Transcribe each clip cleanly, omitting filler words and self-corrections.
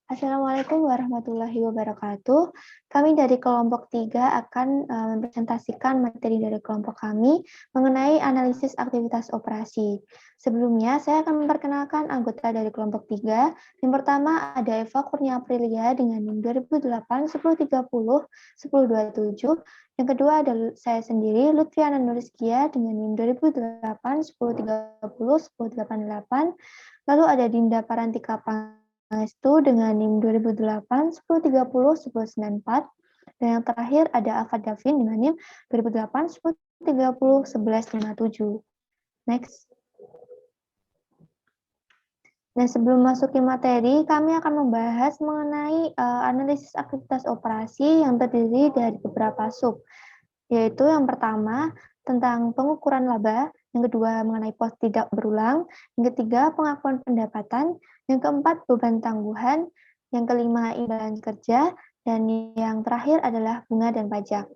Assalamualaikum warahmatullahi wabarakatuh. Kami dari kelompok 3 akan mempresentasikan materi dari kelompok kami mengenai analisis aktivitas operasi. Sebelumnya, saya akan memperkenalkan anggota dari kelompok 3. Yang pertama ada Eva Kurnia Aprilia dengan NIM 2008 1030 1027. Yang kedua ada saya sendiri, Lutfiana Nurizkia dengan NIM 2008 1030 1088. Lalu ada Dinda Parantika Pangestu dengan NIM 2008 1030 1094. Dan yang terakhir ada Alfa Davin dengan NIM 2008 1030 1157. Next. Dan sebelum masuki materi, kami akan membahas mengenai analisis aktivitas operasi yang terdiri dari beberapa sub, yaitu yang pertama tentang pengukuran laba, yang kedua mengenai pos tidak berulang, yang ketiga pengakuan pendapatan, yang keempat beban tangguhan, yang kelima imbalan kerja, dan yang terakhir adalah bunga dan pajak.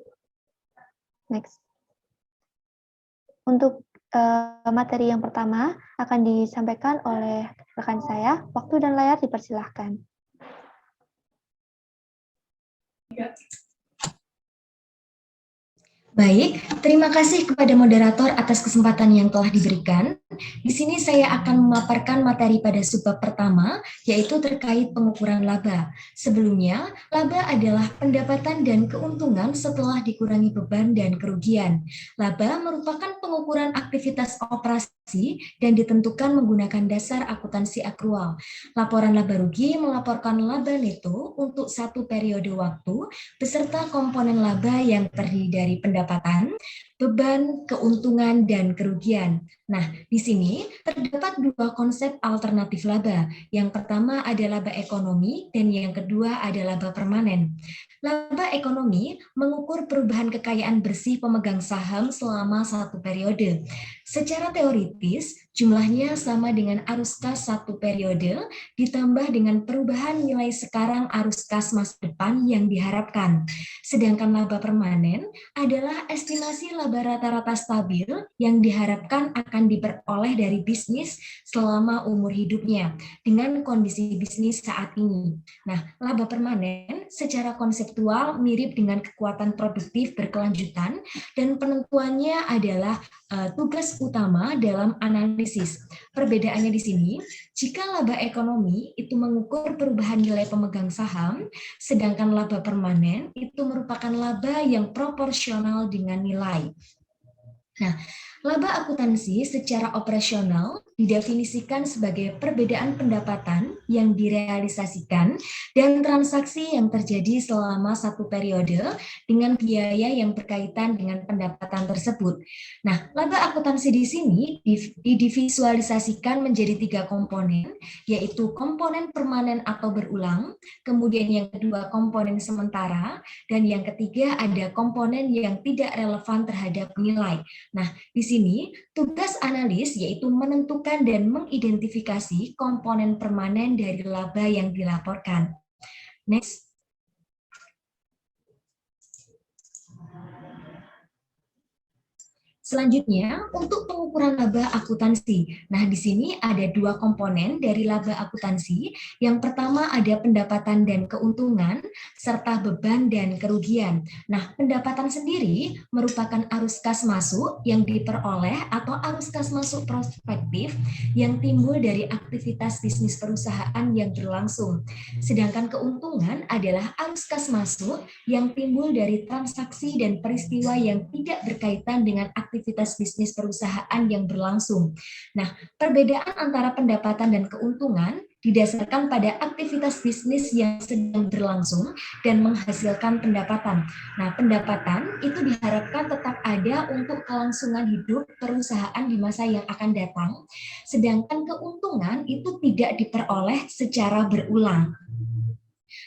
Next. Untuk materi yang pertama akan disampaikan oleh rekan saya. Waktu dan layar dipersilahkan. Baik, terima kasih kepada moderator atas kesempatan yang telah diberikan. Di sini saya akan memaparkan materi pada subbab pertama, yaitu terkait pengukuran laba. Sebelumnya, laba adalah pendapatan dan keuntungan setelah dikurangi beban dan kerugian. Laba merupakan pengukuran aktivitas operasi dan ditentukan menggunakan dasar akuntansi akrual. Laporan laba rugi melaporkan laba neto untuk satu periode waktu beserta komponen laba yang terdiri dari pendapatan, beban, keuntungan, dan kerugian. Nah, di sini terdapat dua konsep alternatif laba. Yang pertama ada laba ekonomi dan yang kedua ada laba permanen. Laba ekonomi mengukur perubahan kekayaan bersih pemegang saham selama satu periode. Secara teoritis, jumlahnya sama dengan arus kas satu periode ditambah dengan perubahan nilai sekarang arus kas masa depan yang diharapkan. Sedangkan laba permanen adalah estimasi laba rata-rata stabil yang diharapkan akan diperoleh dari bisnis selama umur hidupnya dengan kondisi bisnis saat ini. Nah, laba permanen secara konseptual mirip dengan kekuatan produktif berkelanjutan dan penentuannya adalah tugas utama dalam analisis. Perbedaannya di sini, jika laba ekonomi itu mengukur perubahan nilai pemegang saham, sedangkan laba permanen itu merupakan laba yang proporsional dengan nilai. Nah, laba akuntansi secara operasional didefinisikan sebagai perbedaan pendapatan yang direalisasikan dan transaksi yang terjadi selama satu periode dengan biaya yang berkaitan dengan pendapatan tersebut. Nah, laba akuntansi di sini divisualisasikan menjadi tiga komponen, yaitu komponen permanen atau berulang, kemudian yang kedua komponen sementara, dan yang ketiga ada komponen yang tidak relevan terhadap nilai. Nah, di sini tugas analis yaitu menentukan dan mengidentifikasi komponen permanen dari laba yang dilaporkan. Next. Selanjutnya, untuk pengukuran laba akuntansi. Nah, di sini ada dua komponen dari laba akuntansi. Yang pertama ada pendapatan dan keuntungan, serta beban dan kerugian. Nah, pendapatan sendiri merupakan arus kas masuk yang diperoleh atau arus kas masuk prospektif yang timbul dari aktivitas bisnis perusahaan yang berlangsung. Sedangkan keuntungan adalah arus kas masuk yang timbul dari transaksi dan peristiwa yang tidak berkaitan dengan aktivitas bisnis perusahaan yang berlangsung. Nah, perbedaan antara pendapatan dan keuntungan didasarkan pada aktivitas bisnis yang sedang berlangsung dan menghasilkan pendapatan. Nah, pendapatan itu diharapkan tetap ada untuk kelangsungan hidup perusahaan di masa yang akan datang, sedangkan keuntungan itu tidak diperoleh secara berulang.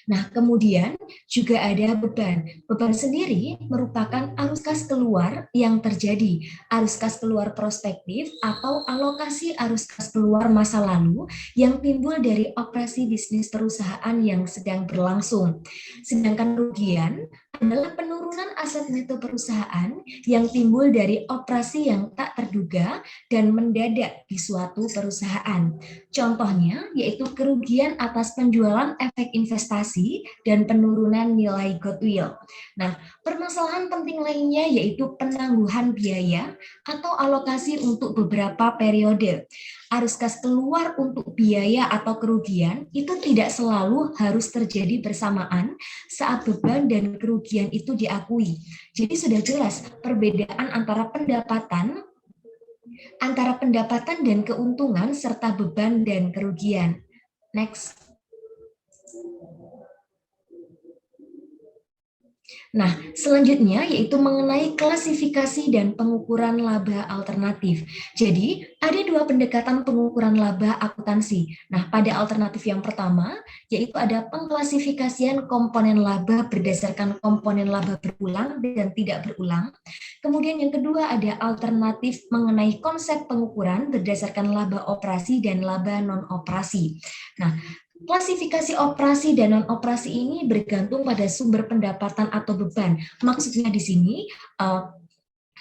Nah, kemudian juga ada beban. Beban sendiri merupakan arus kas keluar yang terjadi. Arus kas keluar prospektif atau alokasi arus kas keluar masa lalu yang timbul dari operasi bisnis perusahaan yang sedang berlangsung. Sedangkan kerugian adalah penurunan aset neto perusahaan yang timbul dari operasi yang tak terduga dan mendadak di suatu perusahaan. Contohnya yaitu kerugian atas penjualan efek investasi dan penurunan nilai goodwill. Nah, permasalahan penting lainnya yaitu penangguhan biaya atau alokasi untuk beberapa periode. Arus kas keluar untuk biaya atau kerugian itu tidak selalu harus terjadi bersamaan saat beban dan kerugian itu diakui. Jadi sudah jelas perbedaan antara pendapatan dan keuntungan serta beban dan kerugian. Next. Nah, selanjutnya yaitu mengenai klasifikasi dan pengukuran laba alternatif. Jadi, ada dua pendekatan pengukuran laba akuntansi. Nah, pada alternatif yang pertama, yaitu ada pengklasifikasian komponen laba berdasarkan komponen laba berulang dan tidak berulang. Kemudian yang kedua ada alternatif mengenai konsep pengukuran berdasarkan laba operasi dan laba non-operasi. Nah, klasifikasi operasi dan non-operasi ini bergantung pada sumber pendapatan atau beban. Maksudnya di sini,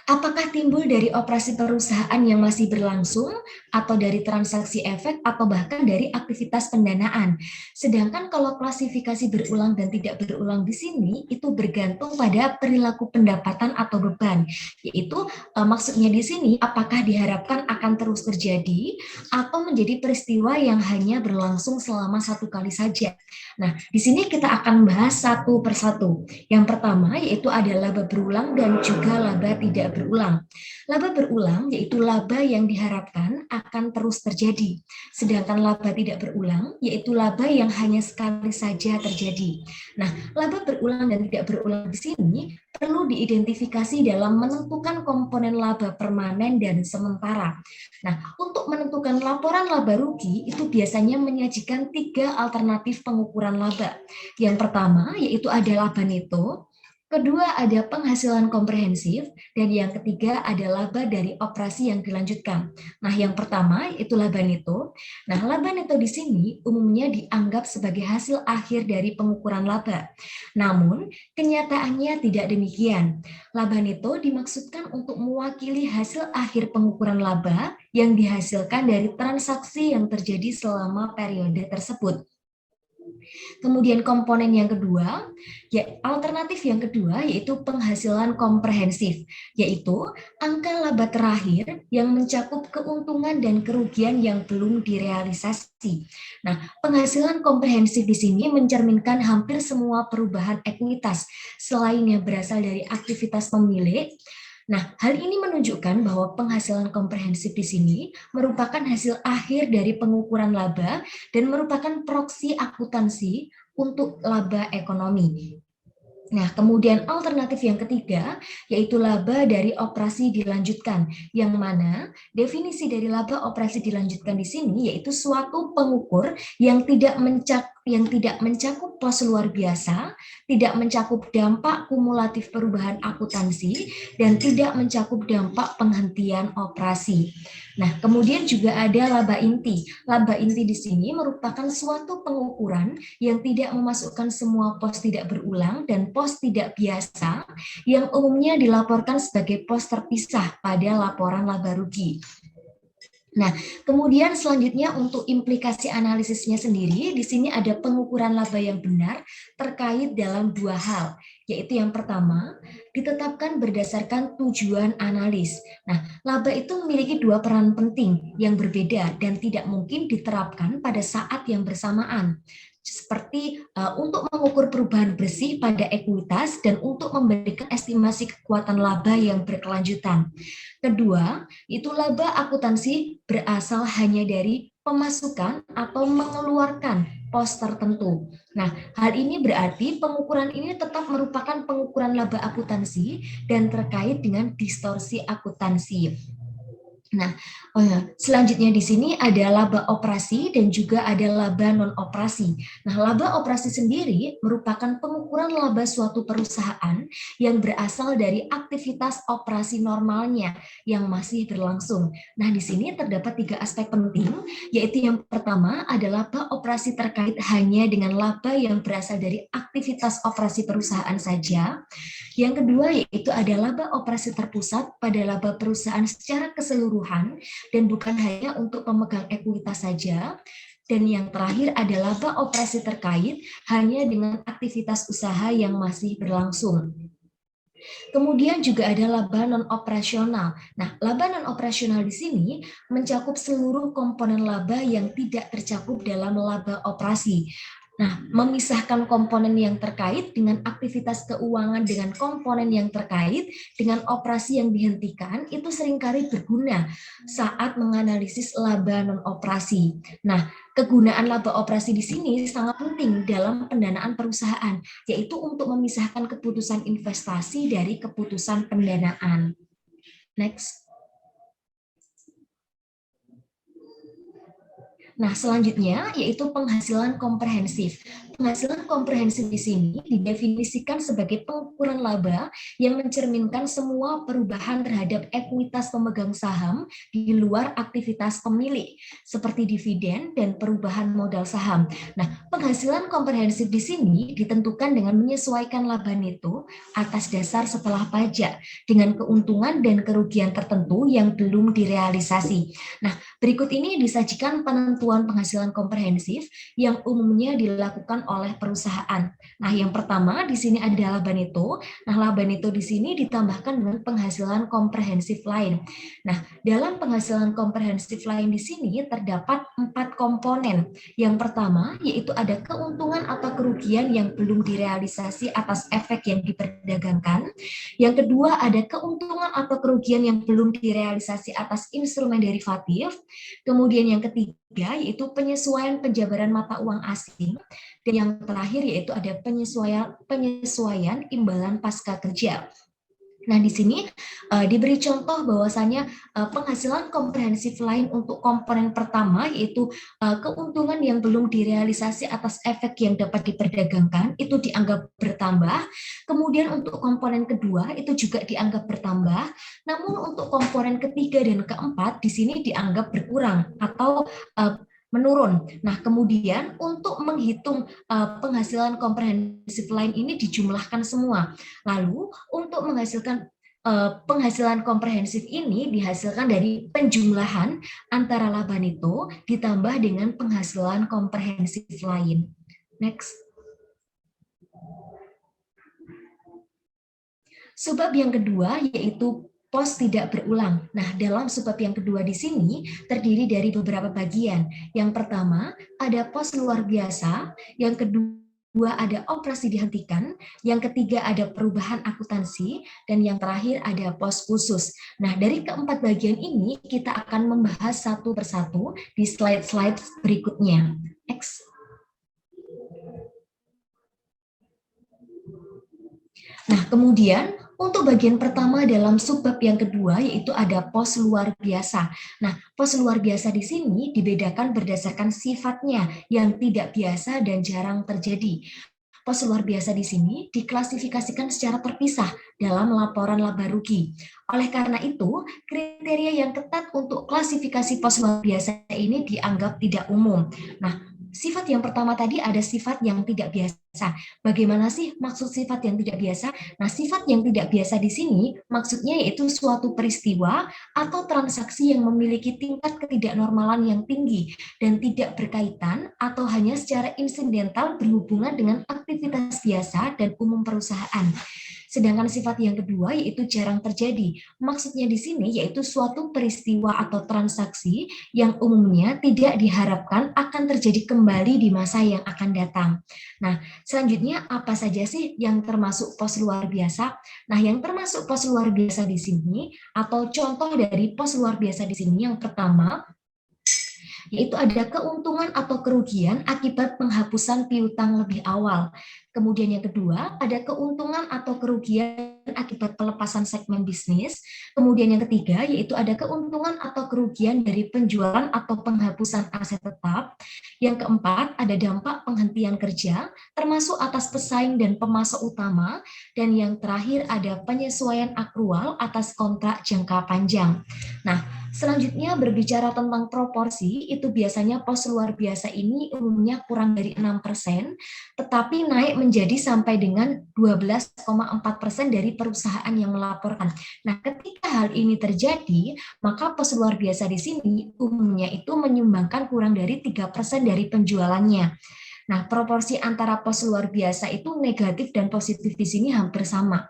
apakah timbul dari operasi perusahaan yang masih berlangsung, atau dari transaksi efek, atau bahkan dari aktivitas pendanaan. Sedangkan kalau klasifikasi berulang dan tidak berulang di sini, itu bergantung pada perilaku pendapatan atau beban. Yaitu maksudnya di sini, apakah diharapkan akan terus terjadi, atau menjadi peristiwa yang hanya berlangsung selama satu kali saja. Nah, di sini kita akan bahas satu persatu. Yang pertama yaitu ada laba berulang dan juga laba tidak berulang. Laba berulang yaitu laba yang diharapkan akan terus terjadi. Sedangkan laba tidak berulang yaitu laba yang hanya sekali saja terjadi. Nah, laba berulang dan tidak berulang di sini perlu diidentifikasi dalam menentukan komponen laba permanen dan sementara. Nah, untuk menentukan laporan laba rugi itu biasanya menyajikan 3 alternatif pengukuran laba. Yang pertama yaitu ada laba neto, kedua ada penghasilan komprehensif, dan yang ketiga ada laba dari operasi yang dilanjutkan. Nah, yang pertama itu laba neto. Nah, laba neto di sini umumnya dianggap sebagai hasil akhir dari pengukuran laba. Namun, kenyataannya tidak demikian. Laba neto dimaksudkan untuk mewakili hasil akhir pengukuran laba yang dihasilkan dari transaksi yang terjadi selama periode tersebut. Kemudian komponen yang kedua, alternatif yang kedua yaitu penghasilan komprehensif, yaitu angka laba terakhir yang mencakup keuntungan dan kerugian yang belum direalisasi. Nah, penghasilan komprehensif di sini mencerminkan hampir semua perubahan ekuitas selain yang berasal dari aktivitas pemilik. Nah, hal ini menunjukkan bahwa penghasilan komprehensif di sini merupakan hasil akhir dari pengukuran laba dan merupakan proksi akuntansi untuk laba ekonomi. Nah, kemudian alternatif yang ketiga yaitu laba dari operasi dilanjutkan, yang mana definisi dari laba operasi dilanjutkan di sini yaitu suatu pengukur yang tidak mencakup pos luar biasa, tidak mencakup dampak kumulatif perubahan akuntansi, dan tidak mencakup dampak penghentian operasi. Nah, kemudian juga ada laba inti. Laba inti di sini merupakan suatu pengukuran yang tidak memasukkan semua pos tidak berulang dan pos tidak biasa yang umumnya dilaporkan sebagai pos terpisah pada laporan laba rugi. Nah, kemudian selanjutnya untuk implikasi analisisnya sendiri, di sini ada pengukuran laba yang benar terkait dalam 2 hal, yaitu yang pertama, ditetapkan berdasarkan tujuan analis. Nah, laba itu memiliki 2 peran penting yang berbeda dan tidak mungkin diterapkan pada saat yang bersamaan. Seperti untuk mengukur perubahan bersih pada ekuitas dan untuk memberikan estimasi kekuatan laba yang berkelanjutan. Kedua, itu laba akuntansi berasal hanya dari pemasukan atau mengeluarkan pos tertentu. Nah, hal ini berarti pengukuran ini tetap merupakan pengukuran laba akuntansi dan terkait dengan distorsi akuntansi. Nah, selanjutnya di sini ada laba operasi dan juga ada laba non-operasi. Nah, laba operasi sendiri merupakan pengukuran laba suatu perusahaan yang berasal dari aktivitas operasi normalnya yang masih berlangsung. Nah, di sini terdapat 3 aspek penting, yaitu yang pertama adalah laba operasi terkait hanya dengan laba yang berasal dari aktivitas operasi perusahaan saja. Yang kedua yaitu ada laba operasi terpusat pada laba perusahaan secara keseluruhan dan bukan hanya untuk pemegang ekuitas saja. Dan yang terakhir ada laba operasi terkait hanya dengan aktivitas usaha yang masih berlangsung. Kemudian juga ada laba non operasional. Nah, laba non operasional di sini mencakup seluruh komponen laba yang tidak tercakup dalam laba operasi. Nah, memisahkan komponen yang terkait dengan aktivitas keuangan dengan komponen yang terkait dengan operasi yang dihentikan itu seringkali berguna saat menganalisis laba non operasi. Nah, kegunaan laba operasi di sini sangat penting dalam pendanaan perusahaan, yaitu untuk memisahkan keputusan investasi dari keputusan pendanaan. Next. Nah, selanjutnya yaitu penghasilan komprehensif. Penghasilan komprehensif di sini didefinisikan sebagai pengukuran laba yang mencerminkan semua perubahan terhadap ekuitas pemegang saham di luar aktivitas pemilik, seperti dividen dan perubahan modal saham. Nah, penghasilan komprehensif di sini ditentukan dengan menyesuaikan laba neto atas dasar setelah pajak dengan keuntungan dan kerugian tertentu yang belum direalisasi. Nah, berikut ini disajikan penentuan penghasilan komprehensif yang umumnya dilakukan oleh perusahaan. Nah, yang pertama di sini ada laba neto. Nah, laba neto di sini ditambahkan dengan penghasilan komprehensif lain. Nah, dalam penghasilan komprehensif lain di sini terdapat 4 komponen. Yang pertama yaitu ada keuntungan atau kerugian yang belum direalisasi atas efek yang diperdagangkan. Yang kedua ada keuntungan atau kerugian yang belum direalisasi atas instrumen derivatif. Kemudian yang ketiga yaitu penyesuaian penjabaran mata uang asing, dan yang terakhir yaitu ada penyesuaian imbalan pasca kerja. Nah, di sini diberi contoh bahwasanya penghasilan komprehensif lain untuk komponen pertama yaitu keuntungan yang belum direalisasi atas efek yang dapat diperdagangkan itu dianggap bertambah. Kemudian untuk komponen kedua itu juga dianggap bertambah. Namun untuk komponen ketiga dan keempat di sini dianggap berkurang atau menurun. Nah, kemudian untuk menghitung penghasilan komprehensif lain ini dijumlahkan semua. Lalu untuk menghasilkan penghasilan komprehensif ini dihasilkan dari penjumlahan antara laba neto ditambah dengan penghasilan komprehensif lain. Next. Sebab yang kedua yaitu pos tidak berulang. Nah, dalam sebab yang kedua di sini terdiri dari beberapa bagian. Yang pertama ada pos luar biasa, yang kedua ada operasi dihentikan, yang ketiga ada perubahan akuntansi, dan yang terakhir ada pos khusus. Nah, dari keempat bagian ini kita akan membahas satu persatu di slide-slide berikutnya. Next. Nah, kemudian untuk bagian pertama dalam subbab yang kedua yaitu ada pos luar biasa. Nah, pos luar biasa di sini dibedakan berdasarkan sifatnya yang tidak biasa dan jarang terjadi. Pos luar biasa di sini diklasifikasikan secara terpisah dalam laporan laba rugi. Oleh karena itu, kriteria yang ketat untuk klasifikasi pos luar biasa ini dianggap tidak umum. Nah, sifat yang pertama tadi ada sifat yang tidak biasa. Bagaimana sih maksud sifat yang tidak biasa? Nah, sifat yang tidak biasa di sini maksudnya yaitu suatu peristiwa atau transaksi yang memiliki tingkat ketidaknormalan yang tinggi dan tidak berkaitan atau hanya secara insidental berhubungan dengan aktivitas biasa dan umum perusahaan. Sedangkan sifat yang kedua yaitu jarang terjadi. Maksudnya di sini yaitu suatu peristiwa atau transaksi yang umumnya tidak diharapkan akan terjadi kembali di masa yang akan datang. Nah, selanjutnya apa saja sih yang termasuk pos luar biasa? Nah, yang termasuk pos luar biasa di sini atau contoh dari pos luar biasa di sini yang pertama yaitu ada keuntungan atau kerugian akibat penghapusan piutang lebih awal. Kemudian yang kedua, ada keuntungan atau kerugian akibat pelepasan segmen bisnis. Kemudian yang ketiga, yaitu ada keuntungan atau kerugian dari penjualan atau penghapusan aset tetap. Yang keempat, ada dampak penghentian kerja, termasuk atas pesaing dan pemasok utama. Dan yang terakhir, ada penyesuaian akrual atas kontrak jangka panjang. Nah, selanjutnya berbicara tentang proporsi, itu biasanya pos luar biasa ini umumnya kurang dari 6%, tetapi naik menjadi sampai dengan 12,4% dari perusahaan yang melaporkan. Nah, ketika hal ini terjadi, maka pos luar biasa di sini umumnya itu menyumbangkan kurang dari 3% dari penjualannya. Nah, proporsi antara pos luar biasa itu negatif dan positif di sini hampir sama.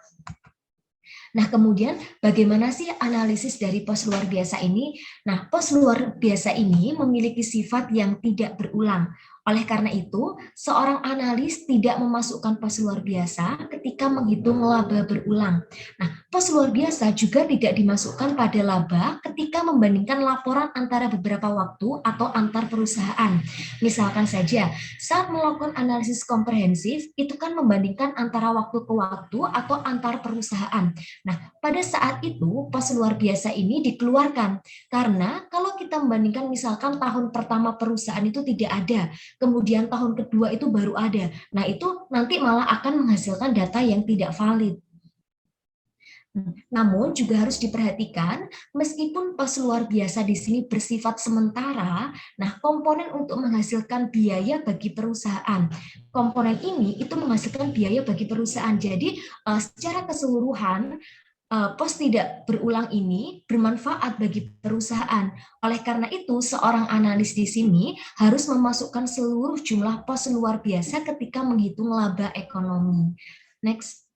Nah, kemudian bagaimana sih analisis dari pos luar biasa ini? Nah, pos luar biasa ini memiliki sifat yang tidak berulang. Oleh karena itu, seorang analis tidak memasukkan pos luar biasa ketika menghitung laba berulang. Nah, pos luar biasa juga tidak dimasukkan pada laba ketika membandingkan laporan antara beberapa waktu atau antar perusahaan. Misalkan saja, saat melakukan analisis komprehensif, itu kan membandingkan antara waktu ke waktu atau antar perusahaan. Nah, pada saat itu pos luar biasa ini dikeluarkan karena kalau kita membandingkan misalkan tahun pertama perusahaan itu tidak ada, kemudian tahun kedua itu baru ada. Nah, itu nanti malah akan menghasilkan data yang tidak valid. Namun juga harus diperhatikan, meskipun pos luar biasa di sini bersifat sementara, nah komponen untuk menghasilkan biaya bagi perusahaan. Komponen ini itu menghasilkan biaya bagi perusahaan. Jadi secara keseluruhan pos tidak berulang ini bermanfaat bagi perusahaan. Oleh karena itu, seorang analis di sini harus memasukkan seluruh jumlah pos luar biasa ketika menghitung laba ekonomi. Next.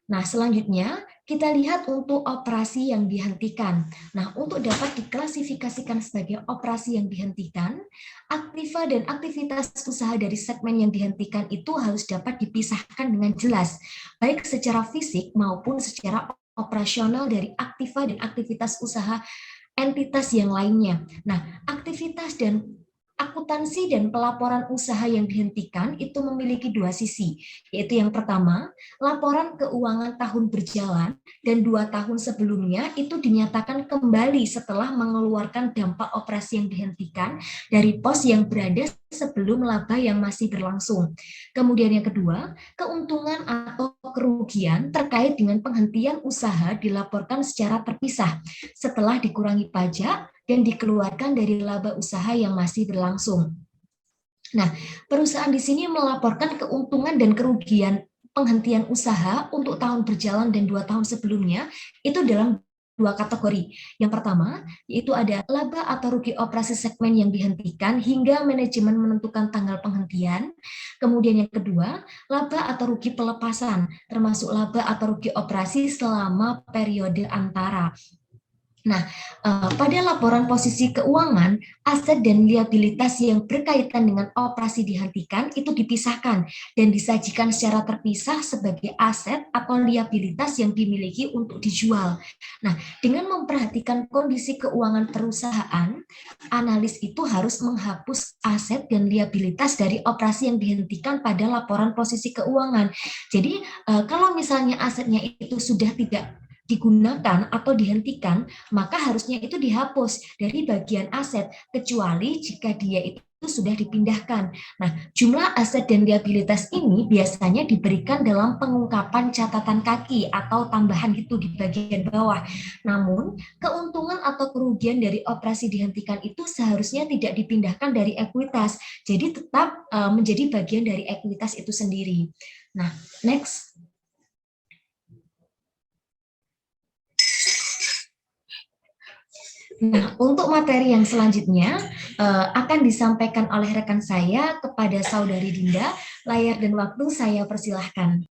Nah, selanjutnya kita lihat untuk operasi yang dihentikan. Nah, untuk dapat diklasifikasikan sebagai operasi yang dihentikan, aktiva dan aktivitas usaha dari segmen yang dihentikan itu harus dapat dipisahkan dengan jelas, baik secara fisik maupun secara operasional dari aktiva dan aktivitas usaha entitas yang lainnya. Nah, aktivitas dan akuntansi dan pelaporan usaha yang dihentikan itu memiliki dua sisi, yaitu yang pertama, laporan keuangan tahun berjalan dan 2 tahun sebelumnya itu dinyatakan kembali setelah mengeluarkan dampak operasi yang dihentikan dari pos yang berada sebelum laba yang masih berlangsung. Kemudian yang kedua, keuntungan atau kerugian terkait dengan penghentian usaha dilaporkan secara terpisah setelah dikurangi pajak dan dikeluarkan dari laba usaha yang masih berlangsung. Nah, perusahaan di sini melaporkan keuntungan dan kerugian penghentian usaha untuk tahun berjalan dan 2 tahun sebelumnya itu dalam dua kategori. Yang pertama, yaitu ada laba atau rugi operasi segmen yang dihentikan hingga manajemen menentukan tanggal penghentian. Kemudian yang kedua, laba atau rugi pelepasan, termasuk laba atau rugi operasi selama periode antara. Nah, pada laporan posisi keuangan, aset dan liabilitas yang berkaitan dengan operasi dihentikan itu dipisahkan dan disajikan secara terpisah sebagai aset atau liabilitas yang dimiliki untuk dijual. Nah, dengan memperhatikan kondisi keuangan perusahaan, analis itu harus menghapus aset dan liabilitas dari operasi yang dihentikan pada laporan posisi keuangan. Jadi, kalau misalnya asetnya itu sudah tidak digunakan atau dihentikan, maka harusnya itu dihapus dari bagian aset, kecuali jika dia itu sudah dipindahkan. Nah, jumlah aset dan liabilitas ini biasanya diberikan dalam pengungkapan catatan kaki atau tambahan itu di bagian bawah. Namun, keuntungan atau kerugian dari operasi dihentikan itu seharusnya tidak dipindahkan dari ekuitas, jadi tetap menjadi bagian dari ekuitas itu sendiri. Nah, next. Nah, untuk materi yang selanjutnya akan disampaikan oleh rekan saya kepada Saudari Dinda. Layar dan waktu saya persilahkan.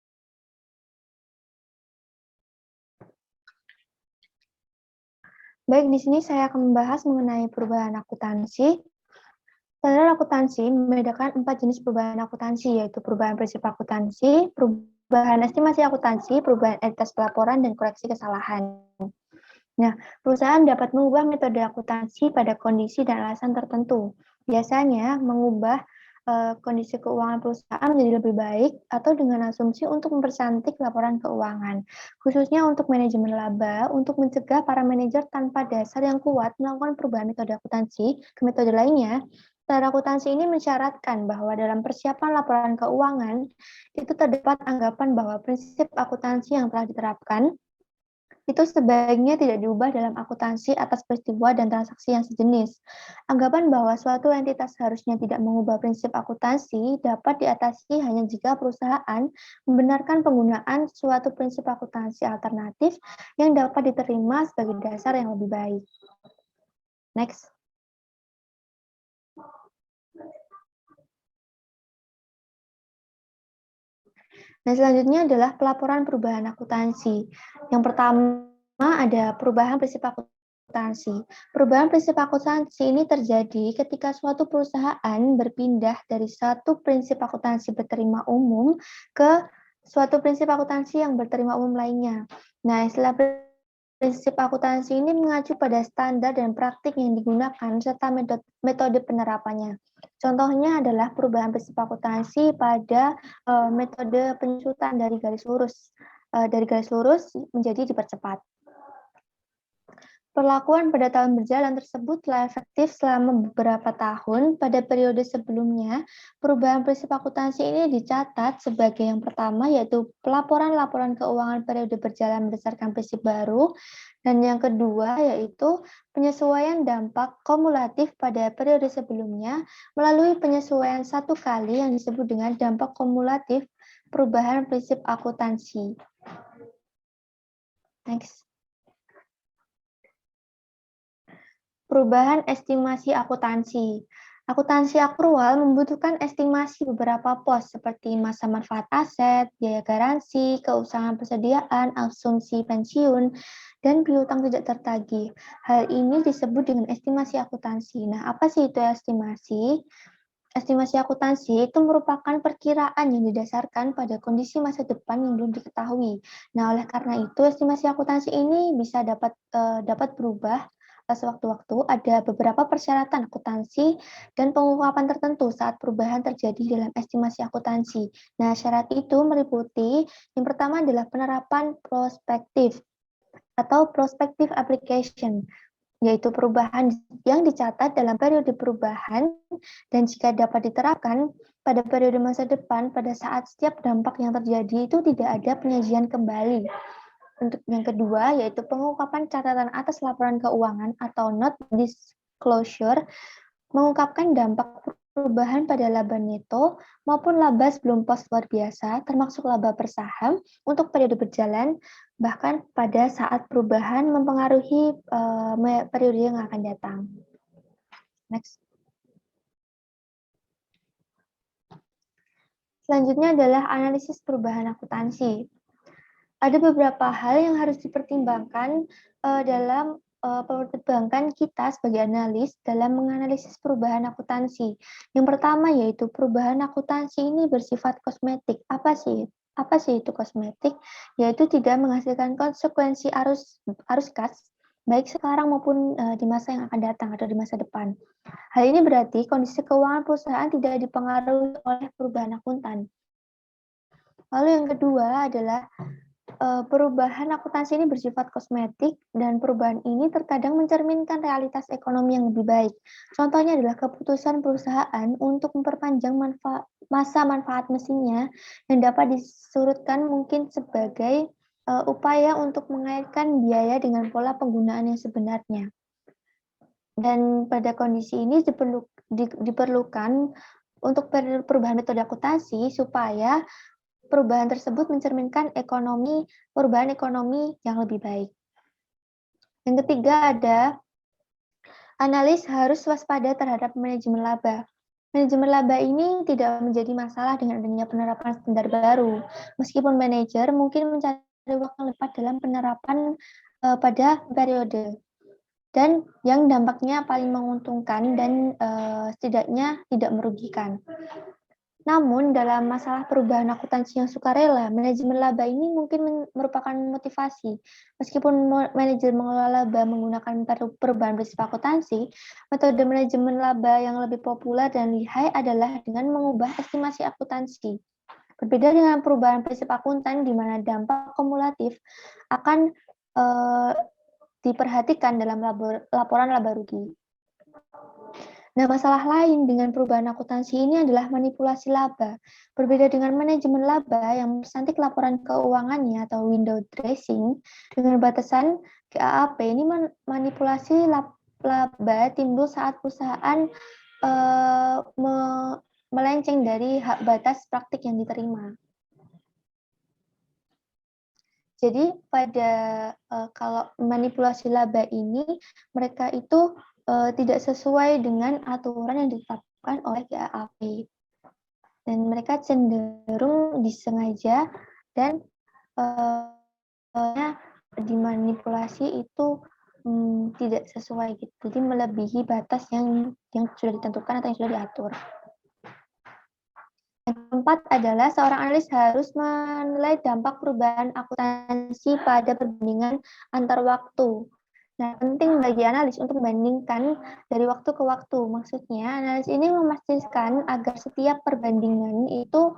Baik, di sini saya akan membahas mengenai perubahan akuntansi. Standar akuntansi membedakan 4 jenis perubahan akuntansi, yaitu perubahan prinsip akuntansi, perubahan estimasi akuntansi, perubahan entitas pelaporan, dan koreksi kesalahan. Nah, perusahaan dapat mengubah metode akuntansi pada kondisi dan alasan tertentu. Biasanya mengubah kondisi keuangan perusahaan menjadi lebih baik atau dengan asumsi untuk mempercantik laporan keuangan, khususnya untuk manajemen laba, untuk mencegah para manajer tanpa dasar yang kuat melakukan perubahan metode akuntansi ke metode lainnya. Standar akuntansi ini mensyaratkan bahwa dalam persiapan laporan keuangan itu terdapat anggapan bahwa prinsip akuntansi yang telah diterapkan itu sebaiknya tidak diubah dalam akuntansi atas peristiwa dan transaksi yang sejenis. Anggapan bahwa suatu entitas seharusnya tidak mengubah prinsip akuntansi dapat diatasi hanya jika perusahaan membenarkan penggunaan suatu prinsip akuntansi alternatif yang dapat diterima sebagai dasar yang lebih baik. Next. Nah, selanjutnya adalah pelaporan perubahan akuntansi. Yang pertama ada perubahan prinsip akuntansi. Perubahan prinsip akuntansi ini terjadi ketika suatu perusahaan berpindah dari satu prinsip akuntansi berterima umum ke suatu prinsip akuntansi yang berterima umum lainnya. Nah, istilah prinsip akuntansi ini mengacu pada standar dan praktik yang digunakan serta metode penerapannya. Contohnya adalah perubahan prinsip akuntansi pada metode penyusutan dari garis lurus menjadi dipercepat. Perlakuan pada tahun berjalan tersebut telah efektif selama beberapa tahun. Pada periode sebelumnya, perubahan prinsip akuntansi ini dicatat sebagai yang pertama, yaitu pelaporan-laporan keuangan periode berjalan berdasarkan prinsip baru, dan yang kedua, yaitu penyesuaian dampak kumulatif pada periode sebelumnya melalui penyesuaian satu kali yang disebut dengan dampak kumulatif perubahan prinsip akuntansi. Next. Perubahan estimasi akuntansi. Akuntansi akrual membutuhkan estimasi beberapa pos seperti masa manfaat aset, biaya garansi, keusahaan persediaan, asumsi pensiun, dan piutang tidak tertagih. Hal ini disebut dengan estimasi akuntansi. Nah, apa sih itu estimasi? Estimasi akuntansi itu merupakan perkiraan yang didasarkan pada kondisi masa depan yang belum diketahui. Nah, oleh karena itu estimasi akuntansi ini bisa dapat berubah sewaktu-waktu. Ada beberapa persyaratan akuntansi dan pengungkapan tertentu saat perubahan terjadi dalam estimasi akuntansi. Nah, syarat itu meliputi yang pertama adalah penerapan prospektif atau prospective application, yaitu perubahan yang dicatat dalam periode perubahan dan jika dapat diterapkan pada periode masa depan pada saat setiap dampak yang terjadi itu tidak ada penyajian kembali. Untuk yang kedua, yaitu pengungkapan catatan atas laporan keuangan atau not disclosure, mengungkapkan dampak perubahan pada laba neto maupun laba sebelum pos luar biasa, termasuk laba per saham untuk periode berjalan, bahkan pada saat perubahan mempengaruhi periode yang akan datang. Next. Selanjutnya adalah analisis perubahan akuntansi. Ada beberapa hal yang harus dipertimbangkan dalam perbankan kita sebagai analis dalam menganalisis perubahan akuntansi. Yang pertama yaitu perubahan akuntansi ini bersifat kosmetik. Apa sih itu kosmetik? Yaitu tidak menghasilkan konsekuensi arus kas baik sekarang maupun di masa yang akan datang atau di masa depan. Hal ini berarti kondisi keuangan perusahaan tidak dipengaruhi oleh perubahan akuntan. Lalu yang kedua adalah perubahan akuntansi ini bersifat kosmetik dan perubahan ini terkadang mencerminkan realitas ekonomi yang lebih baik. Contohnya adalah keputusan perusahaan untuk memperpanjang masa manfaat mesinnya yang dapat disurutkan mungkin sebagai upaya untuk mengaitkan biaya dengan pola penggunaan yang sebenarnya. Dan pada kondisi ini diperlukan untuk perubahan metode akuntansi supaya perubahan tersebut mencerminkan perubahan ekonomi yang lebih baik. Yang ketiga ada analis harus waspada terhadap manajemen laba. Manajemen laba ini tidak menjadi masalah dengan adanya penerapan standar baru, meskipun manajer mungkin mencari waktu lepas dalam penerapan pada periode dan yang dampaknya paling menguntungkan dan setidaknya tidak merugikan. Namun, dalam masalah perubahan akuntansi yang sukarela, manajemen laba ini mungkin merupakan motivasi. Meskipun manajemen mengelola laba menggunakan perubahan prinsip akuntansi, metode manajemen laba yang lebih populer dan lihai adalah dengan mengubah estimasi akuntansi. Berbeda dengan perubahan prinsip akuntan, di mana dampak kumulatif akan diperhatikan dalam laporan laba rugi. Nah, masalah lain dengan perubahan akuntansi ini adalah manipulasi laba. Berbeda dengan manajemen laba yang mempercantik laporan keuangannya atau window dressing, dengan batasan GAAP, ini manipulasi laba timbul saat perusahaan melenceng dari hak batas praktik yang diterima. Jadi kalau manipulasi laba ini, mereka itu tidak sesuai dengan aturan yang ditetapkan oleh GAAP, dan mereka cenderung disengaja dan dimanipulasi itu tidak sesuai gitu, jadi melebihi batas yang sudah ditentukan atau yang sudah diatur. Yang keempat adalah seorang analis harus menilai dampak perubahan akuntansi pada perbandingan antar waktu. Nah, penting bagi analis untuk membandingkan dari waktu ke waktu. Maksudnya, analis ini memastikan agar setiap perbandingan itu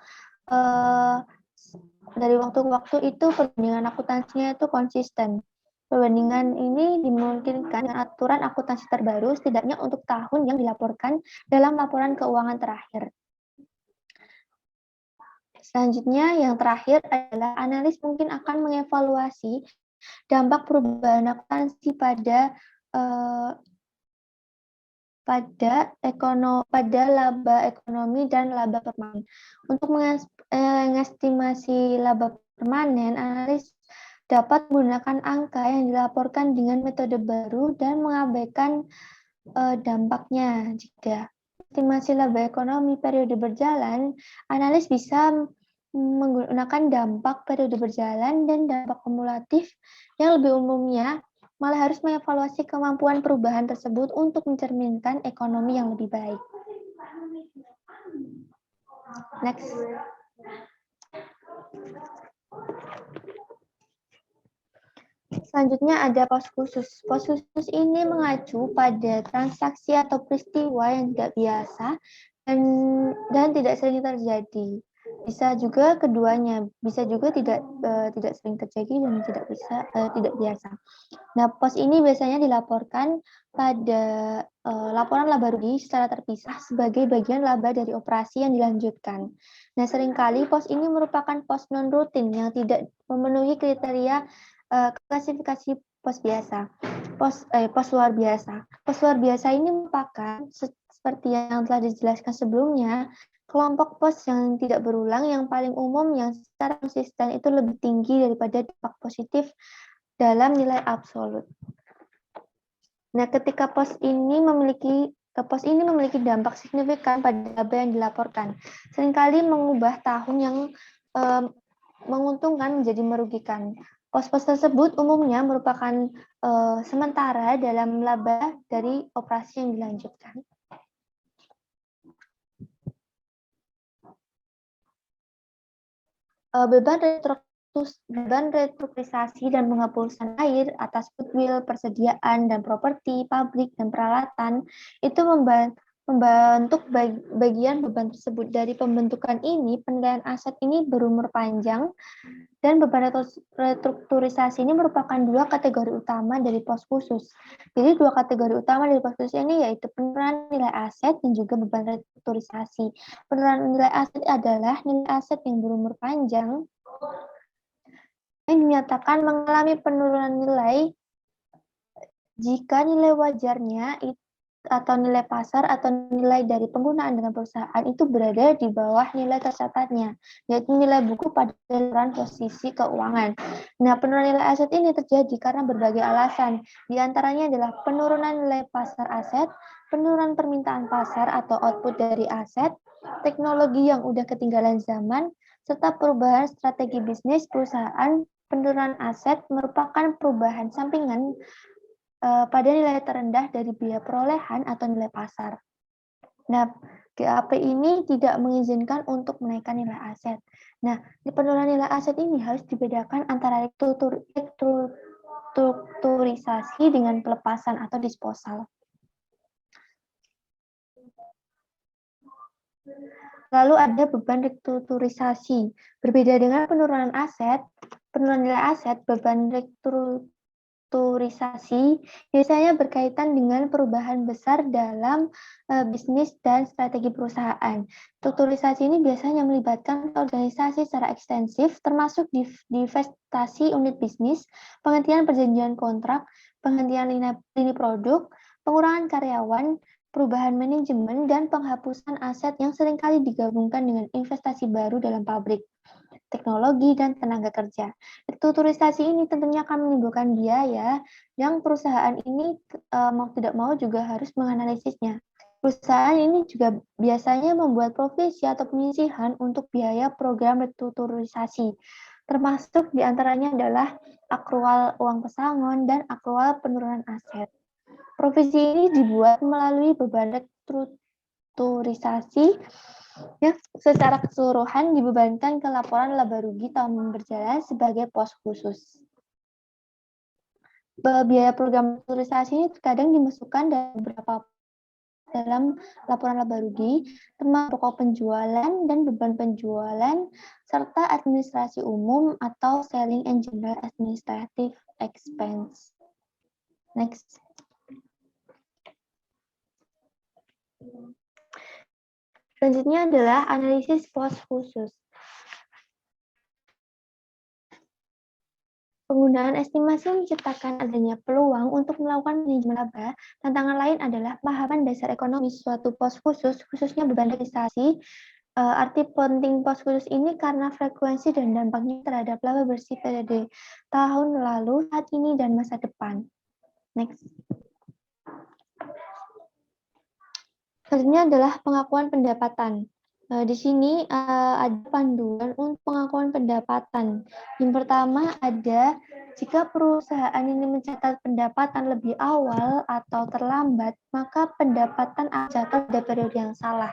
dari waktu ke waktu itu perbandingan akuntansinya itu konsisten. Perbandingan ini dimungkinkan dengan aturan akuntansi terbaru setidaknya untuk tahun yang dilaporkan dalam laporan keuangan terakhir. Selanjutnya, yang terakhir adalah analis mungkin akan mengevaluasi dampak perubahan akuntansi pada laba ekonomi dan laba permanen. Untuk mengestimasi laba permanen, analis dapat menggunakan angka yang dilaporkan dengan metode baru dan mengabaikan dampaknya. Jika estimasi laba ekonomi periode berjalan, analis bisa menggunakan dampak periode berjalan dan dampak kumulatif yang lebih umumnya malah harus mengevaluasi kemampuan perubahan tersebut untuk mencerminkan ekonomi yang lebih baik. Next. Selanjutnya ada pos khusus. Pos khusus ini mengacu pada transaksi atau peristiwa yang tidak biasa dan tidak sering terjadi. Bisa juga keduanya, bisa juga tidak sering terjadi dan tidak biasa. Nah, pos ini biasanya dilaporkan pada laporan laba rugi secara terpisah sebagai bagian laba dari operasi yang dilanjutkan. Nah, seringkali pos ini merupakan pos non-rutin yang tidak memenuhi kriteria klasifikasi pos biasa. Pos luar biasa. Pos luar biasa ini merupakan seperti yang telah dijelaskan sebelumnya, kelompok pos yang tidak berulang yang paling umum yang secara konsisten itu lebih tinggi daripada dampak positif dalam nilai absolut. Nah, ketika pos ini memiliki dampak signifikan pada laba yang dilaporkan, seringkali mengubah tahun yang menguntungkan menjadi merugikan. Pos-pos tersebut umumnya merupakan sementara dalam laba dari operasi yang dilanjutkan. Beban restrukturisasi dan penghapusan air atas goodwill, persediaan, dan properti, pabrik, dan peralatan itu membentuk bagian beban tersebut. Dari pembentukan ini, penilaian aset ini berumur panjang, dan beban restrukturisasi ini merupakan dua kategori utama dari pos khusus. Jadi dua kategori utama dari pos khusus ini yaitu penurunan nilai aset dan juga beban restrukturisasi. Penurunan nilai aset adalah nilai aset yang berumur panjang yang dinyatakan mengalami penurunan nilai jika nilai wajarnya atau nilai pasar atau nilai dari penggunaan dengan perusahaan itu berada di bawah nilai tercatatnya, yaitu nilai buku pada laporan posisi keuangan. Nah, penurunan nilai aset ini terjadi karena berbagai alasan. Di antaranya adalah penurunan nilai pasar aset, penurunan permintaan pasar atau output dari aset, teknologi yang udah ketinggalan zaman, serta perubahan strategi bisnis perusahaan. Penurunan aset merupakan perubahan sampingan pada nilai terendah dari biaya perolehan atau nilai pasar. Nah, GAP ini tidak mengizinkan untuk menaikkan nilai aset. Nah, penurunan nilai aset ini harus dibedakan antara restrukturisasi dengan pelepasan atau disposal. Lalu ada beban restrukturisasi. Berbeda dengan penurunan nilai aset, beban restrukturisasi biasanya berkaitan dengan perubahan besar dalam bisnis dan strategi perusahaan. Strukturisasi ini biasanya melibatkan organisasi secara ekstensif, termasuk divestasi unit bisnis, penghentian perjanjian kontrak, penghentian lini produk, pengurangan karyawan, perubahan manajemen, dan penghapusan aset yang seringkali digabungkan dengan investasi baru dalam pabrik, teknologi, dan tenaga kerja. Restrukturisasi ini tentunya akan menimbulkan biaya yang perusahaan ini mau tidak mau juga harus menganalisisnya. Perusahaan ini juga biasanya membuat provisi atau penyisihan untuk biaya program restrukturisasi, termasuk diantaranya adalah akrual uang pesangon dan akrual penurunan aset. Provisi ini dibuat melalui beban restrukturisasi yang secara keseluruhan dibebankan ke laporan laba rugi tahun berjalan sebagai pos khusus. Biaya program restrukturisasi ini terkadang dimasukkan dalam laporan laba rugi, termasuk pokok penjualan dan beban penjualan, serta administrasi umum atau selling and general administrative expense. Next. Selanjutnya adalah analisis pos khusus. Penggunaan estimasi menciptakan adanya peluang untuk melakukan manajemen laba. Tantangan lain adalah pemahaman dasar ekonomi suatu pos khusus, khususnya beban registrasi. Arti penting pos khusus ini karena frekuensi dan dampaknya terhadap laba bersih periode tahun lalu, saat ini, dan masa depan. Next. Selanjutnya adalah pengakuan pendapatan. Di sini ada panduan untuk pengakuan pendapatan. Yang pertama ada, jika perusahaan ini mencatat pendapatan lebih awal atau terlambat, maka pendapatan akan jatuh pada periode yang salah.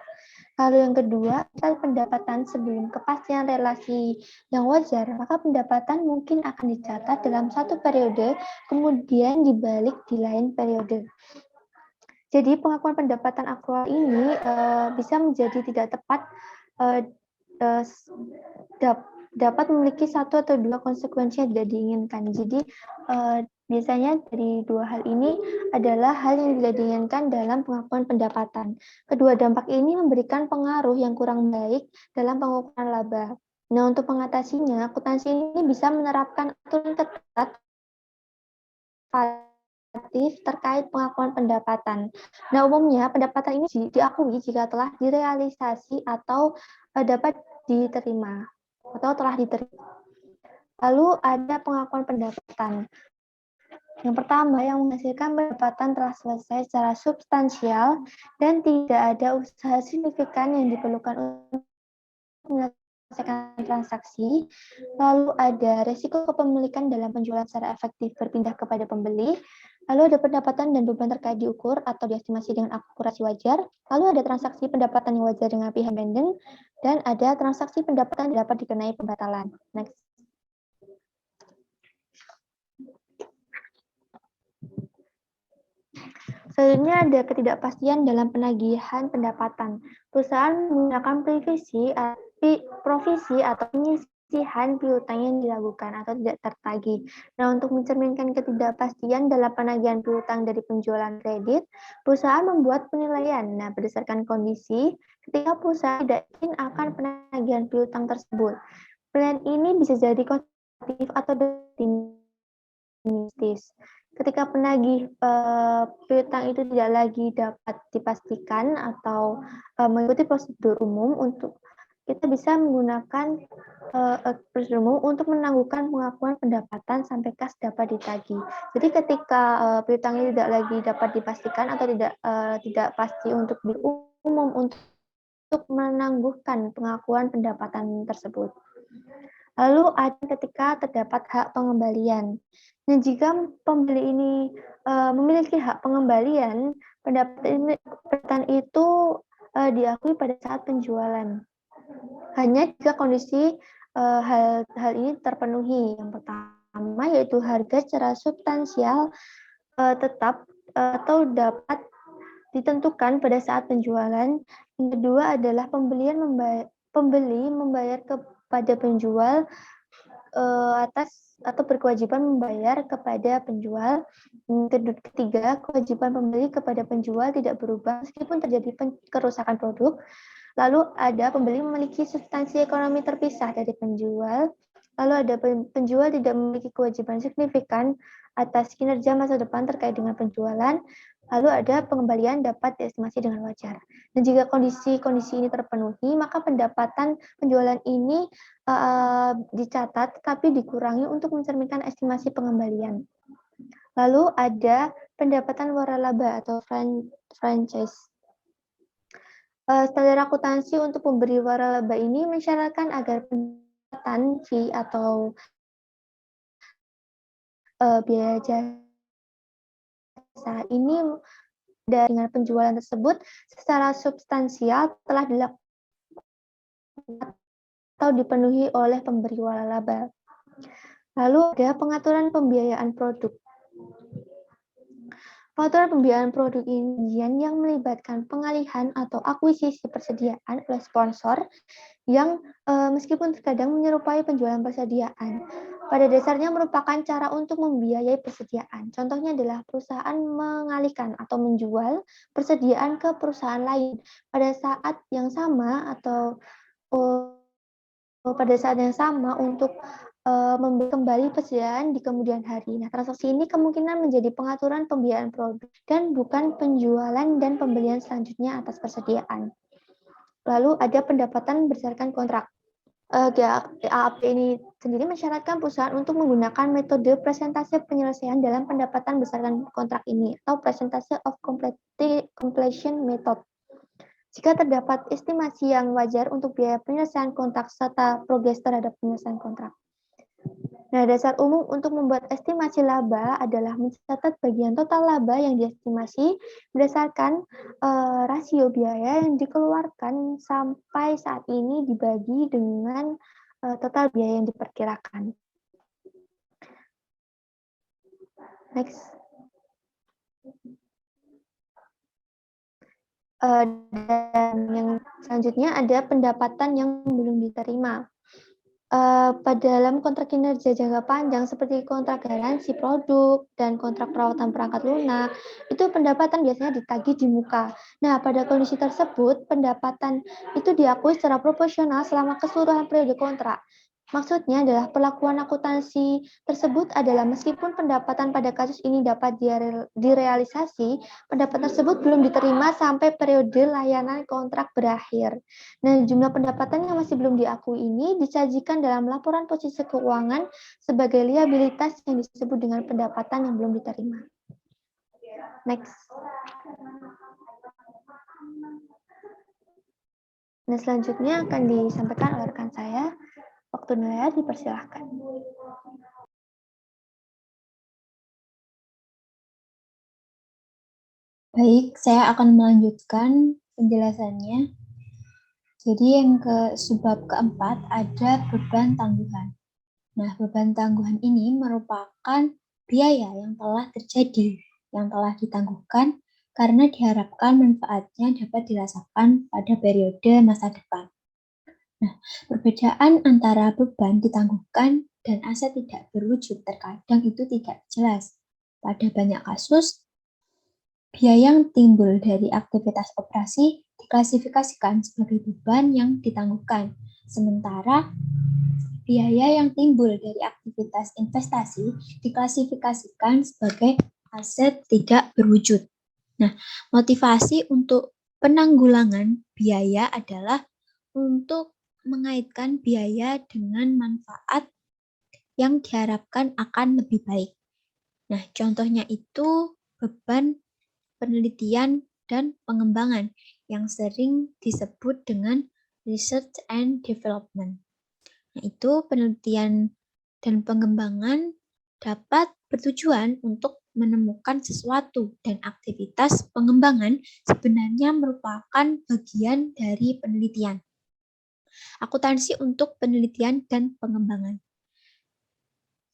Lalu yang kedua, jika pendapatan sebelum kepastian relasi yang wajar, maka pendapatan mungkin akan dicatat dalam satu periode, kemudian dibalik di lain periode. Jadi pengakuan pendapatan akrual ini bisa menjadi tidak tepat, dapat memiliki satu atau dua konsekuensi yang tidak diinginkan. Jadi biasanya dari dua hal ini adalah hal yang tidak diinginkan dalam pengakuan pendapatan. Kedua dampak ini memberikan pengaruh yang kurang baik dalam pengukuran laba. Nah, untuk mengatasinya, akuntansi ini bisa menerapkan aturan ketat terkait pengakuan pendapatan. Nah, umumnya pendapatan ini diakui jika telah direalisasi atau dapat diterima atau telah diterima. Lalu ada pengakuan pendapatan. Yang pertama, yang menghasilkan pendapatan telah selesai secara substansial dan tidak ada usaha signifikan yang diperlukan untuk menyelesaikan transaksi. Lalu ada resiko kepemilikan dalam penjualan secara efektif berpindah kepada pembeli. Lalu ada pendapatan dan beban terkait diukur atau diestimasi dengan akurasi wajar. Lalu ada transaksi pendapatan yang wajar dengan pihak independen. Dan ada transaksi pendapatan yang dapat dikenai pembatalan. Next. Selanjutnya ada ketidakpastian dalam penagihan pendapatan. Perusahaan menggunakan provisi atau penyisihan piutang yang dilakukan atau tidak tertagih. Nah, untuk mencerminkan ketidakpastian dalam penagihan piutang dari penjualan kredit, perusahaan membuat penilaian. Nah, berdasarkan kondisi, ketika perusahaan tidak yakin akan penagihan piutang tersebut. Penilaian ini bisa jadi konservatif atau optimistis. Ketika penagih piutang itu tidak lagi dapat dipastikan atau mengikuti prosedur umum, kita bisa menggunakan prosedur umum untuk menangguhkan pengakuan pendapatan sampai kas dapat ditagih. Jadi ketika piutang itu tidak lagi dapat dipastikan atau tidak pasti untuk umum untuk menangguhkan pengakuan pendapatan tersebut. Lalu ada ketika terdapat hak pengembalian. Nah, jika pembeli ini memiliki hak pengembalian, pendapatan itu diakui pada saat penjualan. Hanya jika kondisi hal ini terpenuhi. Yang pertama yaitu harga secara substansial tetap atau dapat ditentukan pada saat penjualan. Yang kedua adalah pembeli membayar kepada penjual atas atau berkewajiban membayar kepada penjual. Ketiga, kewajiban pembeli kepada penjual tidak berubah meskipun terjadi kerusakan produk. Lalu ada pembeli memiliki substansi ekonomi terpisah dari penjual. Lalu ada penjual tidak memiliki kewajiban signifikan atas kinerja masa depan terkait dengan penjualan. Lalu ada pengembalian dapat diestimasi dengan wajar. Dan jika kondisi ini terpenuhi, maka pendapatan penjualan ini dicatat tapi dikurangi untuk mencerminkan estimasi pengembalian. Lalu ada pendapatan waralaba atau franchise. Standar akuntansi untuk pemberi waralaba ini mensyaratkan agar pendapatan fee atau biaya jasa ini dengan penjualan tersebut secara substansial telah dilakukan atau dipenuhi oleh pemberi waralaba. Lalu ada pengaturan pembiayaan produk. Pengaturan pembiayaan produk ini yang melibatkan pengalihan atau akuisisi persediaan oleh sponsor yang meskipun terkadang menyerupai penjualan persediaan, pada dasarnya merupakan cara untuk membiayai persediaan. Contohnya adalah perusahaan mengalihkan atau menjual persediaan ke perusahaan lain pada saat yang sama atau pada saat yang sama untuk membeli kembali persediaan di kemudian hari. Nah, transaksi ini kemungkinan menjadi pengaturan pembiayaan produk dan bukan penjualan dan pembelian selanjutnya atas persediaan. Lalu ada pendapatan berdasarkan kontrak. GAAP ini sendiri mensyaratkan perusahaan untuk menggunakan metode presentase penyelesaian dalam pendapatan berdasarkan kontrak ini atau presentase of completion method. Jika terdapat estimasi yang wajar untuk biaya penyelesaian kontrak serta progres terhadap penyelesaian kontrak. Nah, dasar umum untuk membuat estimasi laba adalah mencatat bagian total laba yang diestimasi berdasarkan rasio biaya yang dikeluarkan sampai saat ini dibagi dengan total biaya yang diperkirakan. Next. Dan yang selanjutnya ada pendapatan yang belum diterima. Pada dalam kontrak kinerja jangka panjang seperti kontrak garansi produk dan kontrak perawatan perangkat lunak, itu pendapatan biasanya ditagih di muka. Nah, pada kondisi tersebut, pendapatan itu diakui secara proporsional selama keseluruhan periode kontrak. Maksudnya adalah perlakuan akuntansi tersebut adalah meskipun pendapatan pada kasus ini dapat direalisasi, pendapatan tersebut belum diterima sampai periode layanan kontrak berakhir. Nah, jumlah pendapatan yang masih belum diakui ini disajikan dalam laporan posisi keuangan sebagai liabilitas yang disebut dengan pendapatan yang belum diterima. Next. Nah, selanjutnya akan disampaikan oleh rekan saya. Waktu nilai dipersilahkan. Baik, saya akan melanjutkan penjelasannya. Jadi yang ke subbab keempat ada beban tangguhan. Nah, beban tangguhan ini merupakan biaya yang telah terjadi, yang telah ditangguhkan karena diharapkan manfaatnya dapat dirasakan pada periode masa depan. Nah, perbedaan antara beban ditangguhkan dan aset tidak berwujud terkadang itu tidak jelas. Pada banyak kasus, biaya yang timbul dari aktivitas operasi diklasifikasikan sebagai beban yang ditangguhkan, sementara biaya yang timbul dari aktivitas investasi diklasifikasikan sebagai aset tidak berwujud. Nah, motivasi untuk penanggulangan biaya adalah untuk mengaitkan biaya dengan manfaat yang diharapkan akan lebih baik. Nah, contohnya itu beban penelitian dan pengembangan yang sering disebut dengan research and development. Nah, itu penelitian dan pengembangan dapat bertujuan untuk menemukan sesuatu dan aktivitas pengembangan sebenarnya merupakan bagian dari penelitian. Akuntansi untuk penelitian dan pengembangan.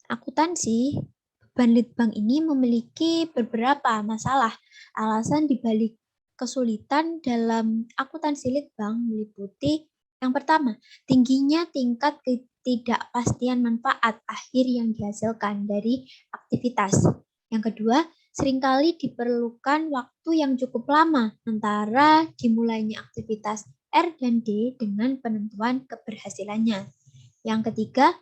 Akuntansi, beban litbang ini memiliki beberapa masalah. Alasan dibalik kesulitan dalam akuntansi litbang meliputi yang pertama, tingginya tingkat ketidakpastian manfaat akhir yang dihasilkan dari aktivitas. Yang kedua, seringkali diperlukan waktu yang cukup lama antara dimulainya aktivitas R dan D dengan penentuan keberhasilannya. Yang ketiga,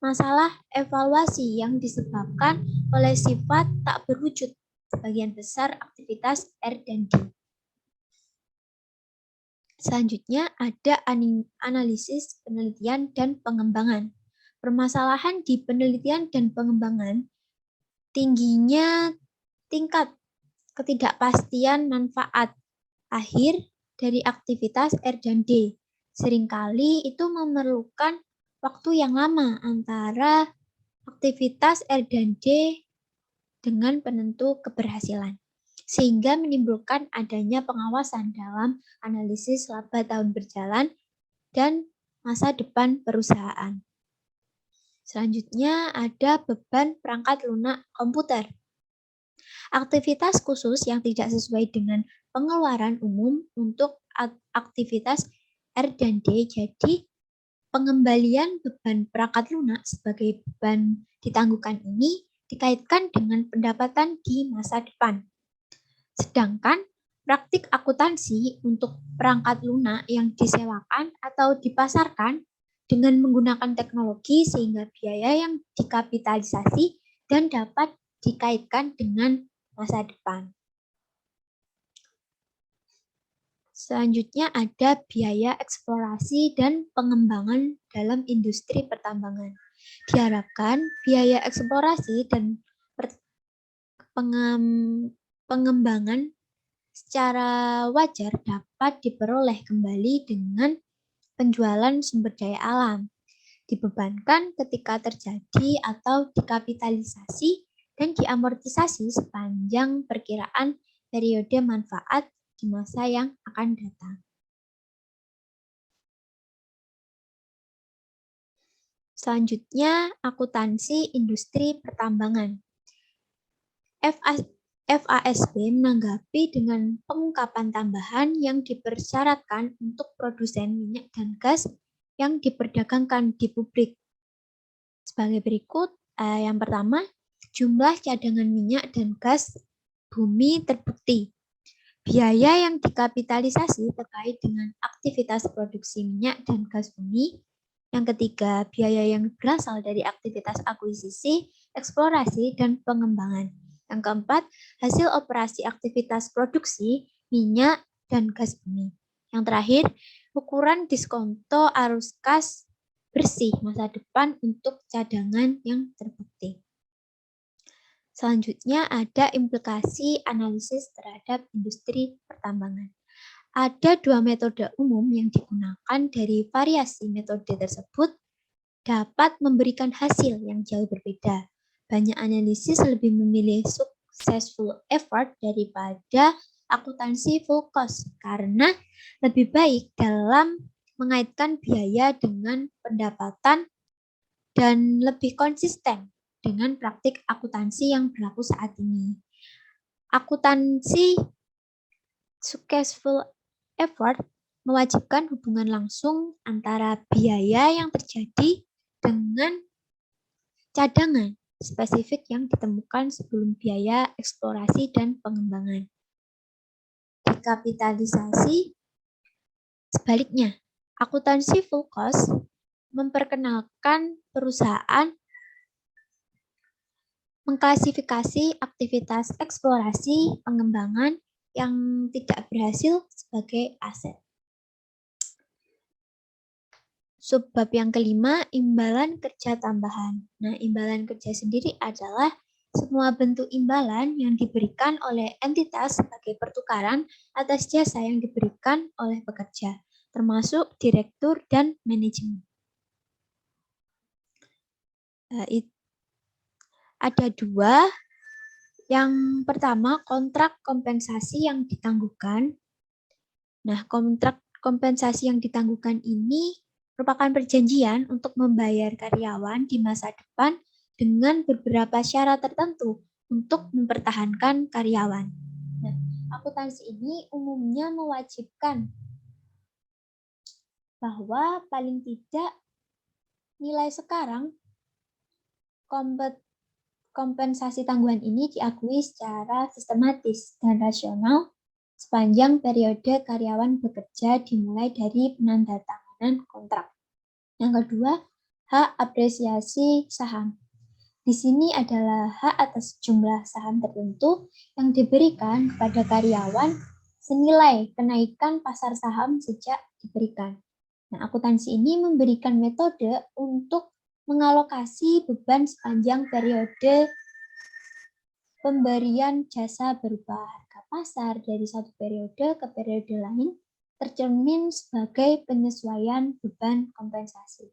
masalah evaluasi yang disebabkan oleh sifat tak berwujud sebagian besar aktivitas R dan D. Selanjutnya ada analisis penelitian dan pengembangan. Permasalahan di penelitian dan pengembangan tingginya tingkat ketidakpastian manfaat akhir dari aktivitas R dan D. Seringkali itu memerlukan waktu yang lama antara aktivitas R dan D dengan penentu keberhasilan, sehingga menimbulkan adanya pengawasan dalam analisis laba tahun berjalan dan masa depan perusahaan. Selanjutnya ada beban perangkat lunak komputer. Aktivitas khusus yang tidak sesuai dengan pengeluaran umum untuk aktivitas R dan D, jadi pengembalian beban perangkat lunak sebagai beban ditangguhkan ini dikaitkan dengan pendapatan di masa depan. Sedangkan praktik akuntansi untuk perangkat lunak yang disewakan atau dipasarkan dengan menggunakan teknologi sehingga biaya yang dikapitalisasi dan dapat dikaitkan dengan masa depan. Selanjutnya ada biaya eksplorasi dan pengembangan dalam industri pertambangan. Diharapkan biaya eksplorasi dan pengembangan secara wajar dapat diperoleh kembali dengan penjualan sumber daya alam, dibebankan ketika terjadi atau dikapitalisasi dan diamortisasi sepanjang perkiraan periode manfaat di masa yang akan datang. Selanjutnya, akuntansi industri pertambangan. FASB menanggapi dengan pengungkapan tambahan yang dipersyaratkan untuk produsen minyak dan gas yang diperdagangkan di publik. Sebagai berikut, yang pertama, jumlah cadangan minyak dan gas bumi terbukti. Biaya yang dikapitalisasi terkait dengan aktivitas produksi minyak dan gas bumi. Yang ketiga, biaya yang berasal dari aktivitas akuisisi, eksplorasi, dan pengembangan. Yang keempat, hasil operasi aktivitas produksi minyak dan gas bumi. Yang terakhir, ukuran diskonto arus kas bersih masa depan untuk cadangan yang terbukti. Selanjutnya ada implikasi analisis terhadap industri pertambangan. Ada dua metode umum yang digunakan dari variasi metode tersebut dapat memberikan hasil yang jauh berbeda. Banyak analisis lebih memilih successful effort daripada akuntansi full cost karena lebih baik dalam mengaitkan biaya dengan pendapatan dan lebih konsisten dengan praktik akuntansi yang berlaku saat ini. Akuntansi successful effort mewajibkan hubungan langsung antara biaya yang terjadi dengan cadangan spesifik yang ditemukan sebelum biaya eksplorasi dan pengembangan. Dekapitalisasi sebaliknya, akuntansi full cost memperkenalkan perusahaan mengklasifikasi aktivitas eksplorasi pengembangan yang tidak berhasil sebagai aset. Subbab yang kelima, imbalan kerja tambahan. Nah, imbalan kerja sendiri adalah semua bentuk imbalan yang diberikan oleh entitas sebagai pertukaran atas jasa yang diberikan oleh pekerja, termasuk direktur dan manajemen. Ada dua Yang pertama, kontrak kompensasi yang ditangguhkan. Nah, kontrak kompensasi yang ditangguhkan ini merupakan perjanjian untuk membayar karyawan di masa depan dengan beberapa syarat tertentu untuk mempertahankan karyawan. Nah, akuntansi ini umumnya mewajibkan bahwa paling tidak nilai sekarang kompensasi tangguhan ini diakui secara sistematis dan rasional sepanjang periode karyawan bekerja dimulai dari penandatanganan kontrak. Yang kedua, hak apresiasi saham. Di sini adalah hak atas jumlah saham tertentu yang diberikan kepada karyawan senilai kenaikan pasar saham sejak diberikan. Nah, akuntansi ini memberikan metode untuk mengalokasi beban sepanjang periode pemberian jasa berupa harga pasar dari satu periode ke periode lain tercermin sebagai penyesuaian beban kompensasi.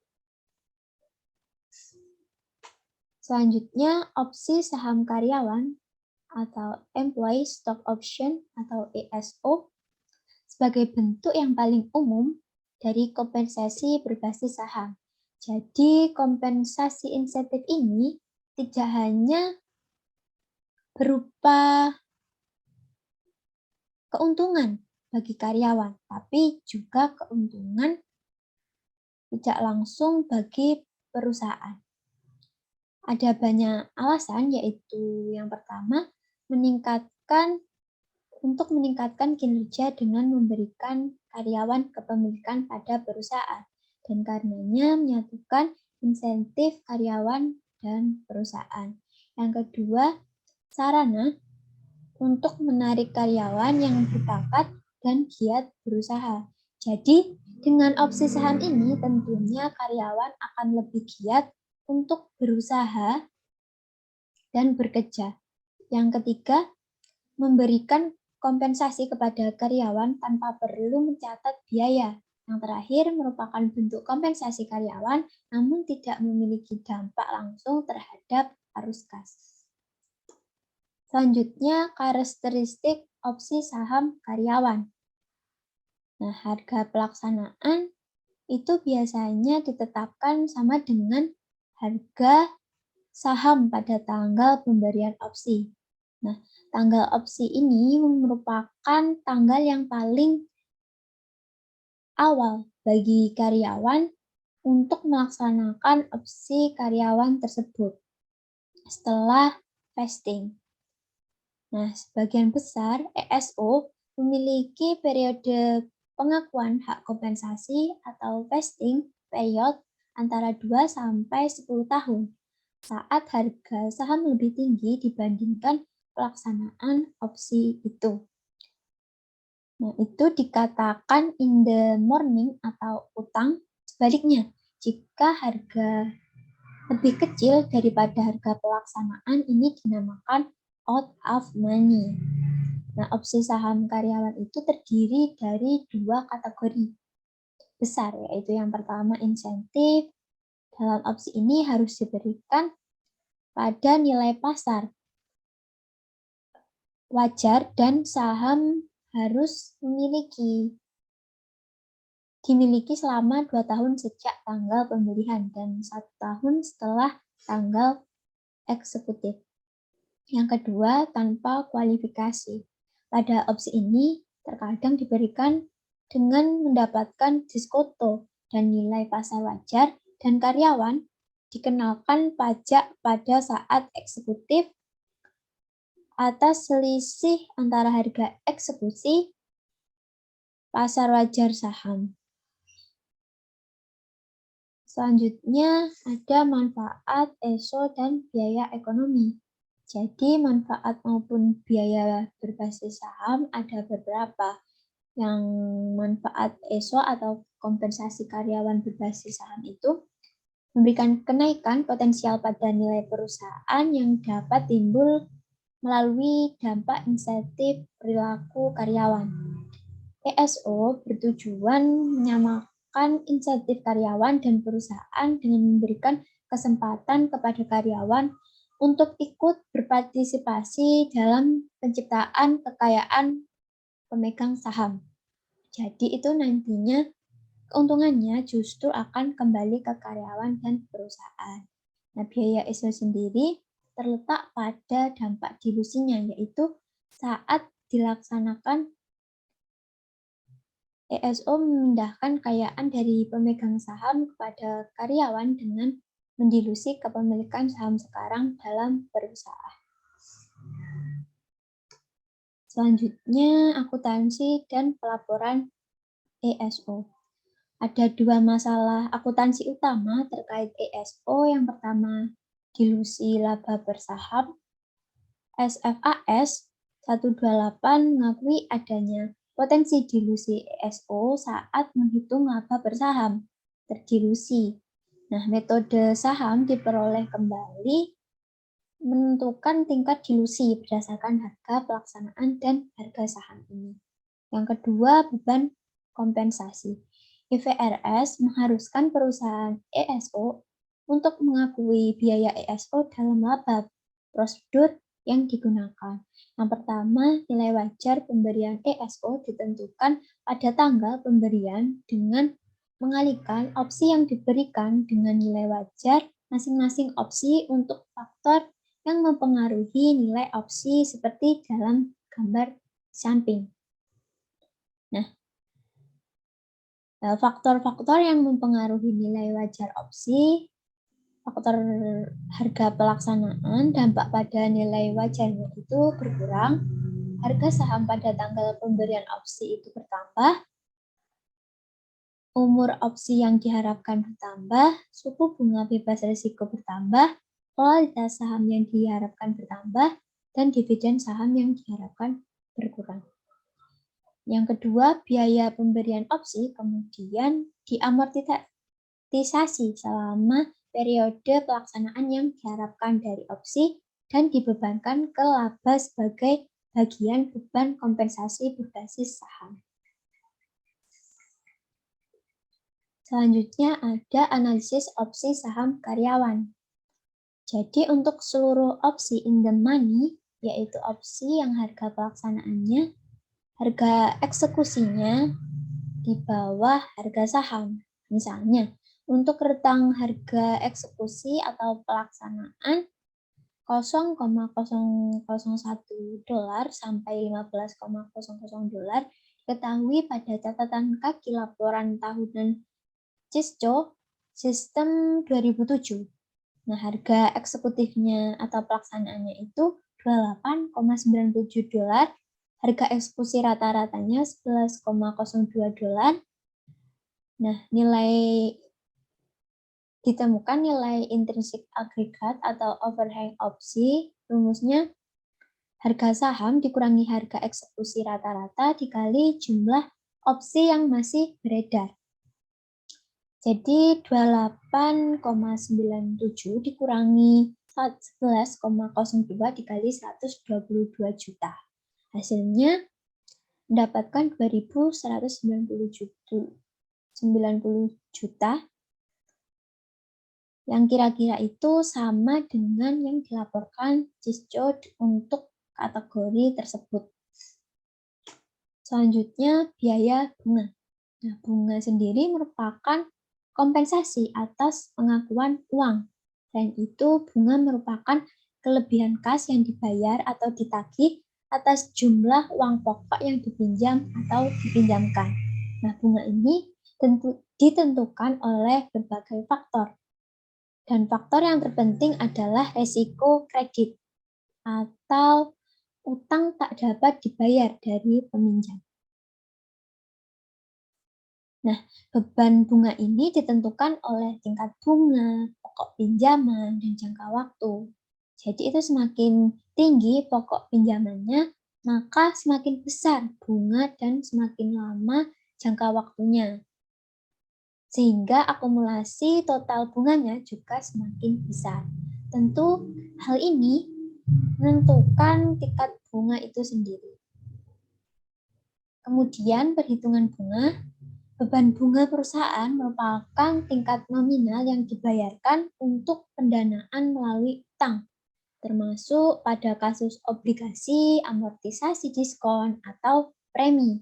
Selanjutnya, opsi saham karyawan atau Employee Stock Option atau ESO sebagai bentuk yang paling umum dari kompensasi berbasis saham. Jadi, kompensasi insentif ini tidak hanya berupa keuntungan bagi karyawan, tapi juga keuntungan tidak langsung bagi perusahaan. Ada banyak alasan, yaitu yang pertama, untuk meningkatkan kinerja dengan memberikan karyawan kepemilikan pada perusahaan, dan karenanya menyatukan insentif karyawan dan perusahaan. Yang kedua, sarana untuk menarik karyawan yang berbakat dan giat berusaha. Jadi, dengan opsi saham ini tentunya karyawan akan lebih giat untuk berusaha dan bekerja. Yang ketiga, memberikan kompensasi kepada karyawan tanpa perlu mencatat biaya. Yang terakhir merupakan bentuk kompensasi karyawan namun tidak memiliki dampak langsung terhadap arus kas. Selanjutnya, karakteristik opsi saham karyawan. Nah, harga pelaksanaan itu biasanya ditetapkan sama dengan harga saham pada tanggal pemberian opsi. Nah, tanggal opsi ini merupakan tanggal yang paling awal bagi karyawan untuk melaksanakan opsi karyawan tersebut setelah vesting. Nah, sebagian besar ESO memiliki periode pengakuan hak kompensasi atau vesting period antara 2 sampai 10 tahun saat harga saham lebih tinggi dibandingkan pelaksanaan opsi itu. Nah, itu dikatakan in the morning atau utang. Sebaliknya, jika harga lebih kecil daripada harga pelaksanaan, ini dinamakan out of money. Nah, opsi saham karyawan itu terdiri dari 2 kategori besar, yaitu yang pertama insentif. Dalam opsi ini harus diberikan pada nilai pasar wajar dan saham harus dimiliki selama 2 tahun sejak tanggal pembelian dan 1 tahun setelah tanggal eksekutif. Yang kedua, tanpa kualifikasi. Pada opsi ini terkadang diberikan dengan mendapatkan diskoto dan nilai pasar wajar, dan karyawan dikenakan pajak pada saat eksekutif atas selisih antara harga eksekusi pasar wajar saham. Selanjutnya ada manfaat ESO dan biaya ekonomi. Jadi manfaat maupun biaya berbasis saham ada beberapa. Yang manfaat ESO atau kompensasi karyawan berbasis saham itu memberikan kenaikan potensial pada nilai perusahaan yang dapat timbul melalui dampak insentif perilaku karyawan. ESO bertujuan menyamakan insentif karyawan dan perusahaan dengan memberikan kesempatan kepada karyawan untuk ikut berpartisipasi dalam penciptaan kekayaan pemegang saham. Jadi itu nantinya keuntungannya justru akan kembali ke karyawan dan perusahaan. Nah, biaya ISO sendiri terletak pada dampak dilusinya, yaitu saat dilaksanakan ESO memindahkan kekayaan dari pemegang saham kepada karyawan dengan mendilusi kepemilikan saham sekarang dalam perusahaan. Selanjutnya, akuntansi dan pelaporan ESO. Ada dua masalah akuntansi utama terkait ESO. Yang pertama, dilusi laba bersaham. SFAS 128 mengakui adanya potensi dilusi ESO saat menghitung laba bersaham terdilusi. Nah, metode saham diperoleh kembali menentukan tingkat dilusi berdasarkan harga pelaksanaan dan harga saham ini. Yang kedua, beban kompensasi. IFRS mengharuskan perusahaan ESO untuk mengakui biaya ESO dalam laba prosedur yang digunakan. Yang pertama, nilai wajar pemberian ESO ditentukan pada tanggal pemberian dengan mengalihkan opsi yang diberikan dengan nilai wajar masing-masing opsi untuk faktor yang mempengaruhi nilai opsi seperti dalam gambar samping. Nah, faktor-faktor yang mempengaruhi nilai wajar opsi, faktor harga pelaksanaan, dampak pada nilai wajarnya itu berkurang, harga saham pada tanggal pemberian opsi itu bertambah, umur opsi yang diharapkan bertambah, suku bunga bebas risiko bertambah, kualitas saham yang diharapkan bertambah, dan dividen saham yang diharapkan berkurang. Yang kedua, biaya pemberian opsi kemudian diamortisasi selama periode pelaksanaan yang diharapkan dari opsi dan dibebankan ke laba sebagai bagian beban kompensasi berbasis saham. Selanjutnya ada analisis opsi saham karyawan. Jadi untuk seluruh opsi in the money, yaitu opsi yang harga pelaksanaannya, harga eksekusinya di bawah harga saham. Misalnya, untuk rentang harga eksekusi atau pelaksanaan 0,001 dolar sampai 15,00 dolar diketahui pada catatan kaki laporan tahunan CISCO sistem 2007. Nah, harga eksekutifnya atau pelaksanaannya itu 28,97 dolar, harga eksekusi rata-ratanya 11,02 dolar. Nah, ditemukan nilai intrinsik agregat atau overhang opsi, rumusnya harga saham dikurangi harga eksekusi rata-rata dikali jumlah opsi yang masih beredar. Jadi 28,97 dikurangi 11,02 dikali 122 juta. Hasilnya mendapatkan 2.190 juta yang kira-kira itu sama dengan yang dilaporkan CISCO untuk kategori tersebut. Selanjutnya biaya bunga. Nah, bunga sendiri merupakan kompensasi atas pengakuan uang. Selain itu, bunga merupakan kelebihan kas yang dibayar atau ditagih atas jumlah uang pokok yang dipinjam atau dipinjamkan. Nah, bunga ini ditentukan oleh berbagai faktor. Dan faktor yang terpenting adalah resiko kredit atau utang tak dapat dibayar dari peminjam. Nah, beban bunga ini ditentukan oleh tingkat bunga, pokok pinjaman, dan jangka waktu. Jadi itu semakin tinggi pokok pinjamannya, maka semakin besar bunga dan semakin lama jangka waktunya. Sehingga akumulasi total bunganya juga semakin besar. Tentu hal ini menentukan tingkat bunga itu sendiri. Kemudian perhitungan bunga. Beban bunga perusahaan merupakan tingkat nominal yang dibayarkan untuk pendanaan melalui utang termasuk pada kasus obligasi, amortisasi diskon, atau premi.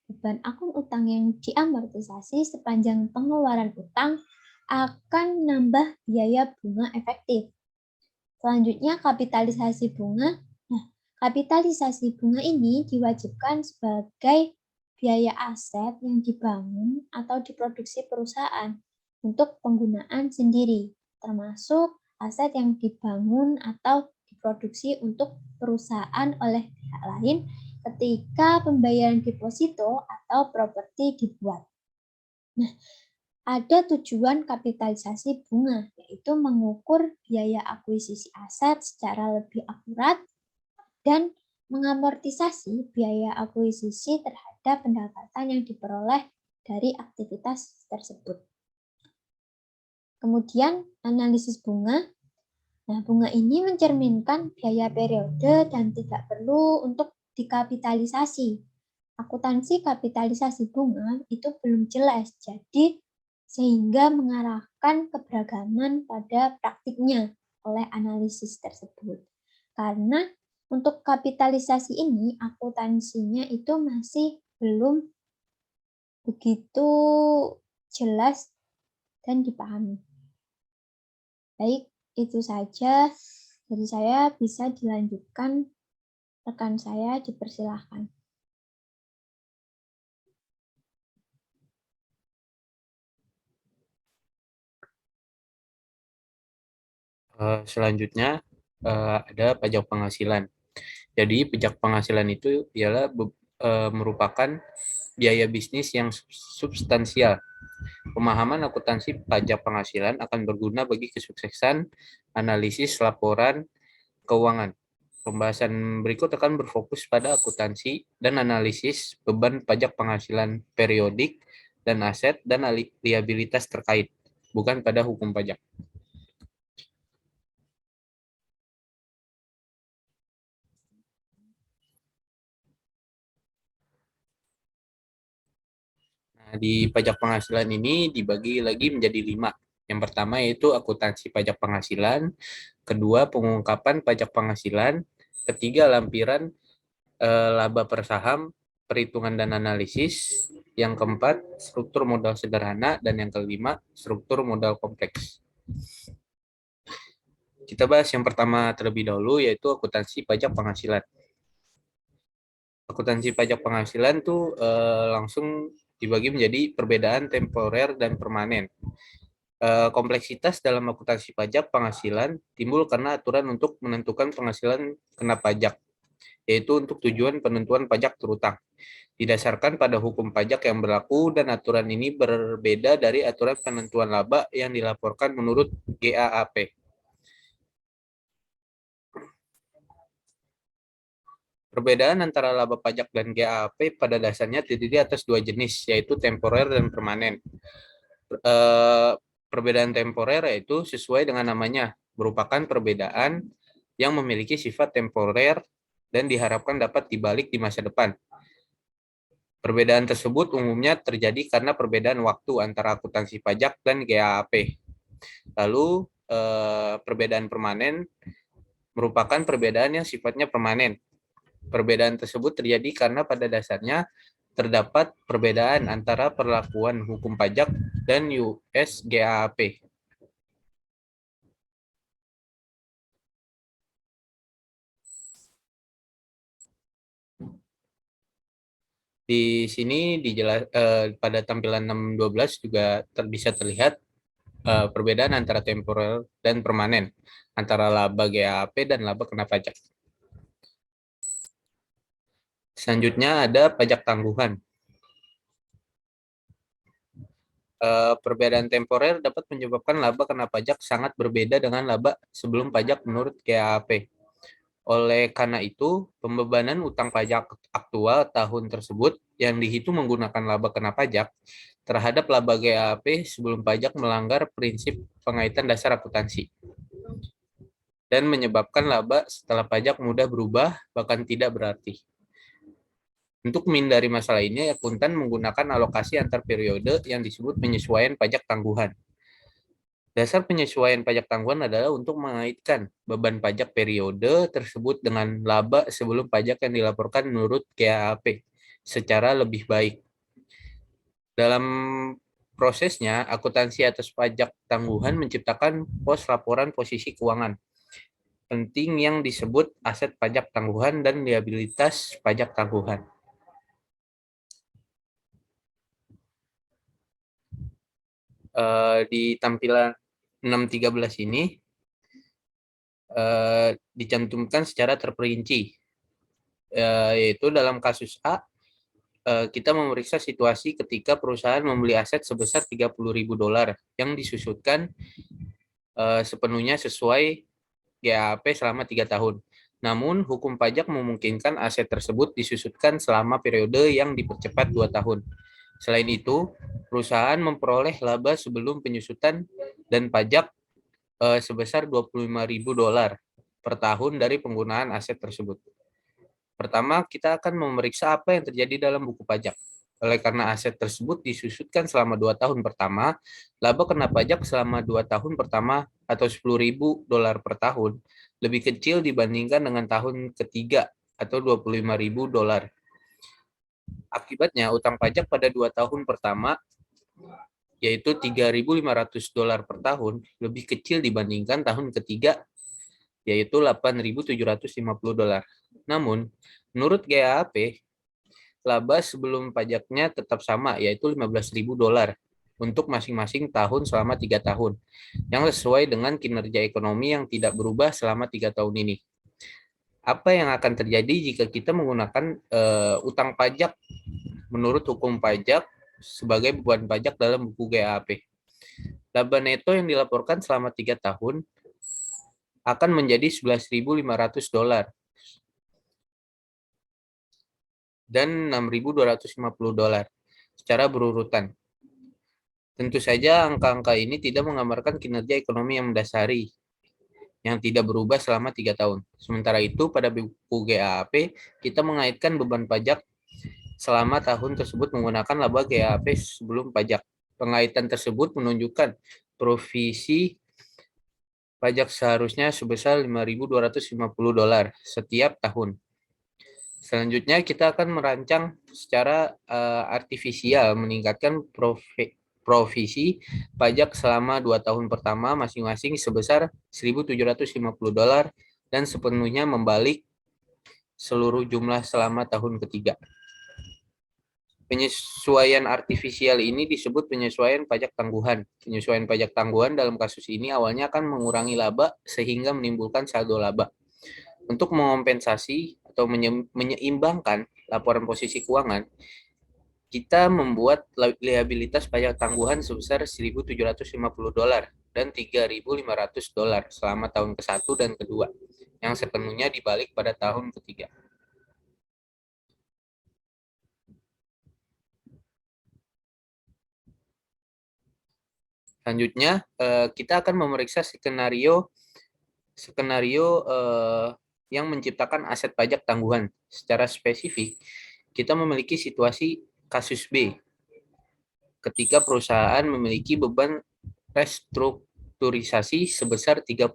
Beban akun utang yang diamortisasi sepanjang pengeluaran utang akan menambah biaya bunga efektif. Selanjutnya, kapitalisasi bunga. Nah, kapitalisasi bunga ini diwajibkan sebagai biaya aset yang dibangun atau diproduksi perusahaan untuk penggunaan sendiri, termasuk aset yang dibangun atau diproduksi untuk perusahaan oleh pihak lain ketika pembayaran deposito atau properti dibuat. Nah, ada tujuan kapitalisasi bunga, yaitu mengukur biaya akuisisi aset secara lebih akurat dan mengamortisasi biaya akuisisi terhadap pendapatan yang diperoleh dari aktivitas tersebut. Kemudian, analisis bunga. Nah, bunga ini mencerminkan biaya periode dan tidak perlu untuk dikapitalisasi. Akuntansi kapitalisasi bunga itu belum jelas, jadi sehingga mengarahkan keberagaman pada praktiknya oleh analisis tersebut. Karena untuk kapitalisasi ini, akuntansinya itu masih belum begitu jelas dan dipahami. Baik, itu saja dari saya. Bisa dilanjutkan, rekan saya dipersilahkan. Selanjutnya ada pajak penghasilan. Jadi pajak penghasilan itu ialah merupakan biaya bisnis yang substansial. Pemahaman akuntansi pajak penghasilan akan berguna bagi kesuksesan analisis laporan keuangan. Pembahasan berikut akan berfokus pada akuntansi dan analisis beban pajak penghasilan periodik dan aset dan liabilitas terkait, bukan pada hukum pajak. Nah, di pajak penghasilan ini dibagi lagi menjadi 5. Yang pertama yaitu akuntansi pajak penghasilan, kedua pengungkapan pajak penghasilan, ketiga lampiran laba per saham, perhitungan dan analisis, yang keempat struktur modal sederhana, dan yang kelima struktur modal kompleks. Kita bahas yang pertama terlebih dahulu yaitu akuntansi pajak penghasilan. Akuntansi pajak penghasilan tuh langsung dibagi menjadi perbedaan temporer dan permanen. Kompleksitas dalam akuntansi pajak penghasilan timbul karena aturan untuk menentukan penghasilan kena pajak, yaitu untuk tujuan penentuan pajak terutang. Didasarkan pada hukum pajak yang berlaku dan aturan ini berbeda dari aturan penentuan laba yang dilaporkan menurut GAAP. Perbedaan antara laba pajak dan GAAP pada dasarnya terdiri atas dua jenis, yaitu temporer dan permanen. Perbedaan temporer yaitu sesuai dengan namanya, merupakan perbedaan yang memiliki sifat temporer dan diharapkan dapat dibalik di masa depan. Perbedaan tersebut umumnya terjadi karena perbedaan waktu antara akuntansi pajak dan GAAP. Lalu perbedaan permanen merupakan perbedaan yang sifatnya permanen. Perbedaan tersebut terjadi karena pada dasarnya terdapat perbedaan antara perlakuan hukum pajak dan US GAAP. Di sini pada tampilan 6.12 juga bisa terlihat perbedaan antara temporer dan permanen, antara laba GAAP dan laba kena pajak. Selanjutnya ada pajak tangguhan. Perbedaan temporer dapat menyebabkan laba kena pajak sangat berbeda dengan laba sebelum pajak menurut GAAP. Oleh karena itu, pembebanan utang pajak aktual tahun tersebut yang dihitung menggunakan laba kena pajak terhadap laba GAAP sebelum pajak melanggar prinsip pengaitan dasar akuntansi dan menyebabkan laba setelah pajak mudah berubah bahkan tidak berarti. Untuk menghindari masalah ini, akuntan menggunakan alokasi antar periode yang disebut penyesuaian pajak tangguhan. Dasar penyesuaian pajak tangguhan adalah untuk mengaitkan beban pajak periode tersebut dengan laba sebelum pajak yang dilaporkan menurut GAAP secara lebih baik. Dalam prosesnya, akuntansi atas pajak tangguhan menciptakan pos laporan posisi keuangan penting yang disebut aset pajak tangguhan dan liabilitas pajak tangguhan. Di tampilan 6.13 ini dicantumkan secara terperinci, yaitu dalam kasus A, kita memeriksa situasi ketika perusahaan membeli aset sebesar $30.000 yang disusutkan sepenuhnya sesuai GAAP selama 3 tahun. Namun, hukum pajak memungkinkan aset tersebut disusutkan selama periode yang dipercepat 2 tahun. Selain itu, perusahaan memperoleh laba sebelum penyusutan dan pajak sebesar $25.000 per tahun dari penggunaan aset tersebut. Pertama, kita akan memeriksa apa yang terjadi dalam buku pajak. Oleh karena aset tersebut disusutkan selama 2 tahun pertama, laba kena pajak selama 2 tahun pertama atau $10.000 per tahun lebih kecil dibandingkan dengan tahun ketiga atau $25.000. Akibatnya, utang pajak pada 2 tahun pertama, yaitu $3.500 per tahun, lebih kecil dibandingkan tahun ketiga, yaitu $8.750. Namun, menurut GAAP, laba sebelum pajaknya tetap sama, yaitu $15.000 untuk masing-masing tahun selama 3 tahun, yang sesuai dengan kinerja ekonomi yang tidak berubah selama 3 tahun ini. Apa yang akan terjadi jika kita menggunakan utang pajak menurut hukum pajak sebagai beban pajak dalam buku GAAP? Laba neto yang dilaporkan selama 3 tahun akan menjadi $11.500 dan $6.250 secara berurutan. Tentu saja angka-angka ini tidak menggambarkan kinerja ekonomi yang mendasari yang tidak berubah selama 3 tahun. Sementara itu, pada buku GAAP, kita mengaitkan beban pajak selama tahun tersebut menggunakan laba GAAP sebelum pajak. Pengaitan tersebut menunjukkan provisi pajak seharusnya sebesar $5.250 setiap tahun. Selanjutnya, kita akan merancang secara artifisial meningkatkan provisi pajak selama 2 tahun pertama masing-masing sebesar $1.750 dan sepenuhnya membalik seluruh jumlah selama tahun ketiga. Penyesuaian artifisial ini disebut penyesuaian pajak tangguhan. Penyesuaian pajak tangguhan dalam kasus ini awalnya akan mengurangi laba sehingga menimbulkan saldo laba. Untuk mengompensasi atau menyeimbangkan laporan posisi keuangan, kita membuat liabilitas pajak tangguhan sebesar $1.750 dan $3.500 selama tahun ke-1 dan kedua, yang sepenuhnya dibalik pada tahun ketiga. Selanjutnya, kita akan memeriksa skenario yang menciptakan aset pajak tangguhan. Secara spesifik, kita memiliki situasi kasus B, ketika perusahaan memiliki beban restrukturisasi sebesar $30.000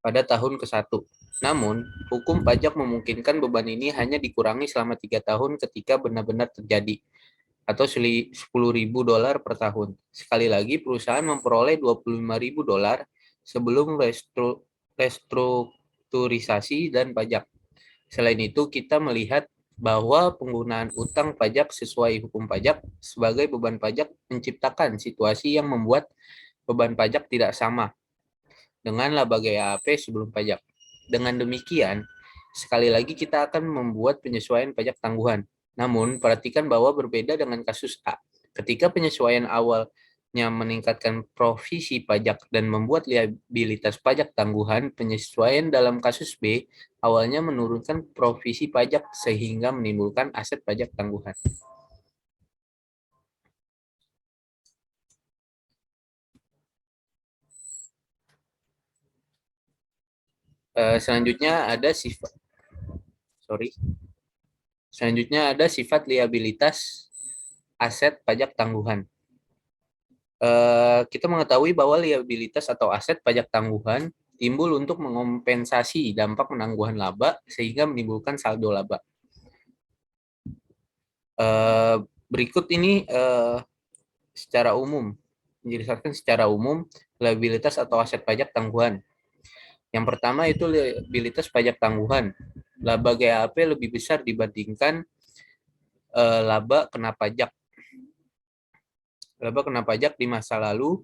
pada tahun ke-1. Namun, hukum pajak memungkinkan beban ini hanya dikurangi selama 3 tahun ketika benar-benar terjadi, atau $10.000 per tahun. Sekali lagi, perusahaan memperoleh $25.000 sebelum restrukturisasi dan pajak. Selain itu, kita melihat bahwa penggunaan utang pajak sesuai hukum pajak sebagai beban pajak menciptakan situasi yang membuat beban pajak tidak sama dengan laba GAAP sebelum pajak. Dengan demikian, sekali lagi kita akan membuat penyesuaian pajak tangguhan. Namun, perhatikan bahwa berbeda dengan kasus A. Ketika penyesuaian awalnya meningkatkan provisi pajak dan membuat liabilitas pajak tangguhan, penyesuaian dalam kasus B awalnya menurunkan provisi pajak sehingga menimbulkan aset pajak tangguhan. Selanjutnya ada sifat liabilitas aset pajak tangguhan. Kita mengetahui bahwa liabilitas atau aset pajak tangguhan timbul untuk mengompensasi dampak penangguhan laba sehingga menimbulkan saldo laba. Berikut ini secara umum, menjelaskan secara umum liabilitas atau aset pajak tangguhan. Yang pertama itu liabilitas pajak tangguhan. Laba GAAP lebih besar dibandingkan laba kena pajak. Laba kena pajak di masa lalu,